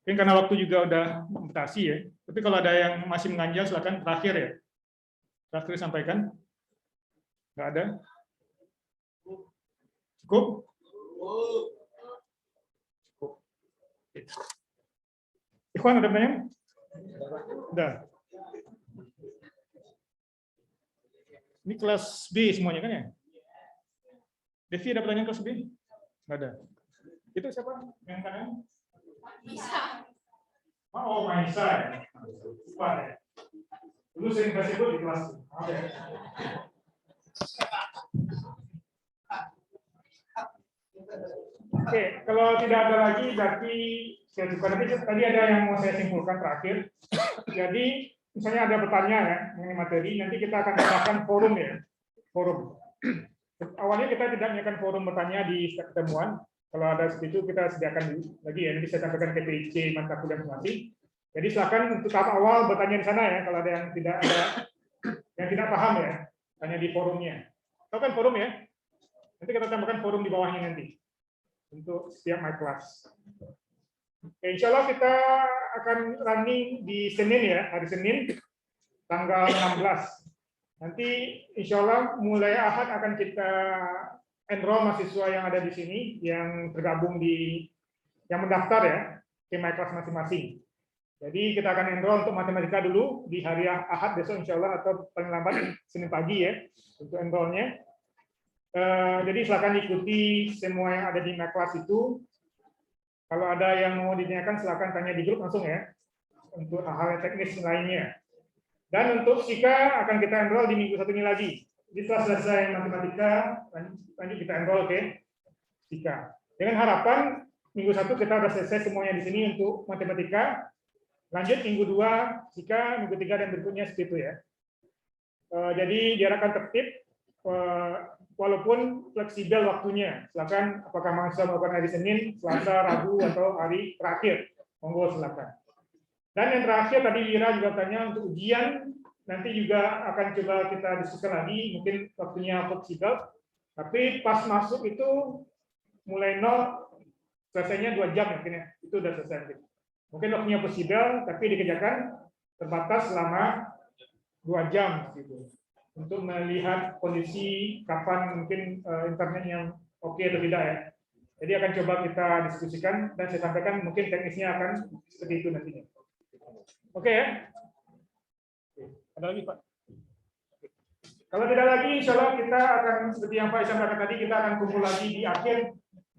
Mungkin karena waktu juga udah membatasi ya. Tapi kalau ada yang masih mengganjal, silakan terakhir ya. Terakhir sampaikan. Nggak ada? Cukup? Cukup. Ikhwan ada pertanyaan? Udah. Ini kelas B semuanya kan ya? Devi ada pertanyaan kelas B? Nggak ada. Itu siapa? Yang kanan? Bisa. Oh, Maisa ya? Lupa ya? Dulu sering kasih ikut di kelas. Maaf ya. Oke, kalau tidak ada lagi, berarti saya juga tadi ada yang mau saya simpulkan terakhir. Jadi, misalnya ada pertanyaan ya mengenai materi, nanti kita akan gunakan forum ya, forum. Awalnya kita tidak menyiapkan forum bertanya di setiap pertemuan. Kalau ada seperti itu kita sediakan lagi ya. Nanti saya sampaikan ke PIC mata kuliah masing-masing. Jadi silakan untuk tahap awal bertanya di sana ya. Kalau ada yang tidak paham ya, tanya di forumnya. Tahu kan forum ya? Nanti kita tambahkan forum di bawahnya nanti untuk setiap my class. Oke, insya Allah kita akan running di Senin ya, hari Senin tanggal 16. Nanti insya Allah mulai Ahad akan kita enroll mahasiswa yang ada di sini, yang tergabung yang mendaftar ya, ke my class masing-masing. Jadi kita akan enroll untuk matematika dulu di hari Ahad besok insya Allah, atau paling lambat Senin pagi ya, untuk enrollnya. Jadi silakan ikuti semua yang ada di my class itu. Kalau ada yang mau ditanyakan silakan tanya di grup langsung ya, untuk hal-hal teknis lainnya. Dan untuk SIKA akan kita enroll di minggu satu ini lagi. Jadi setelah selesai matematika, lanjut kita enroll ke SIKA. Dengan harapan minggu satu kita sudah selesai semuanya di sini untuk matematika. Lanjut minggu 2 SIKA, minggu 3 dan berikutnya seperti itu ya. Jadi diharapkan tertib, walaupun fleksibel waktunya. Silakan apakah mahasiswa melakukan hari Senin, Selasa, Rabu, atau hari terakhir. Monggo silakan. Dan yang terakhir tadi Wira juga tanya untuk ujian, nanti juga akan coba kita diskusikan lagi, mungkin waktunya fleksibel. Tapi pas masuk itu mulai 0, selesainya 2 jam mungkin ya, itu udah selesai. Mungkin waktunya fleksibel, tapi dikerjakan terbatas selama 2 jam gitu. Untuk melihat kondisi kapan mungkin internet yang oke atau tidak ya. Jadi akan coba kita diskusikan dan saya sampaikan mungkin teknisnya akan seperti itu nantinya. Oke ya. Ada lagi Pak? Kalau tidak lagi, insya Allah kita akan seperti yang Pak Isyam katakan tadi, kita akan kumpul lagi di akhir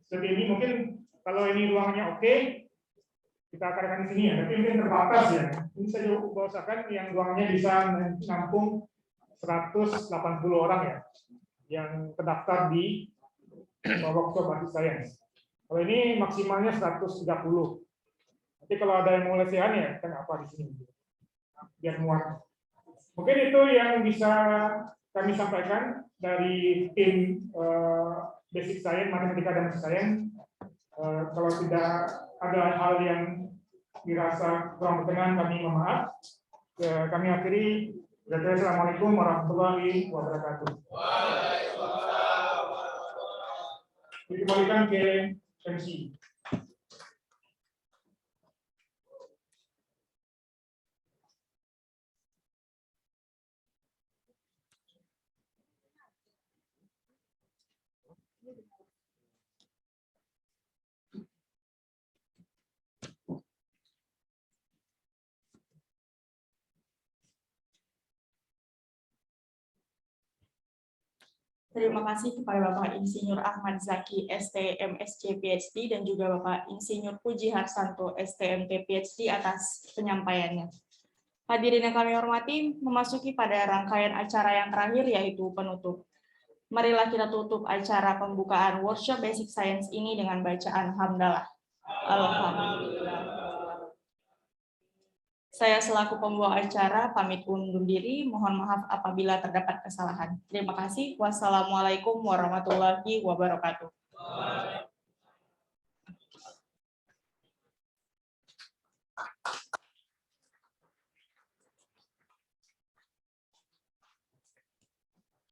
seperti ini. Mungkin kalau ini ruangnya oke, kita akan di sini ya. Tapi mungkin terbatas ya. Ini saya usahakan yang ruangnya bisa menampung 180 orang ya, yang terdaftar di workshop Basic Science. Kalau ini maksimalnya 130. Nanti kalau ada yang mau lesehan ya, kita apa di sini, biar muat. Mungkin itu yang bisa kami sampaikan dari tim Basic Science, Matematika dan Basic Science. Kalau tidak ada hal yang dirasa kurang berkenan, kami mohon maaf. Kami akhiri. Assalamualaikum warahmatullahi wabarakatuh. Dikembalikan ke MC. Terima kasih kepada Bapak Insinyur Ahmad Zaki, STM SC PhD, dan juga Bapak Insinyur Puji Harsanto, STMT PhD atas penyampaiannya. Hadirin yang kami hormati, memasuki pada rangkaian acara yang terakhir yaitu penutup. Marilah kita tutup acara pembukaan workshop Basic Science ini dengan bacaan hamdalah. Alhamdulillah. Saya selaku pembawa acara pamit undur diri. Mohon maaf apabila terdapat kesalahan. Terima kasih. Wassalamualaikum warahmatullahi wabarakatuh.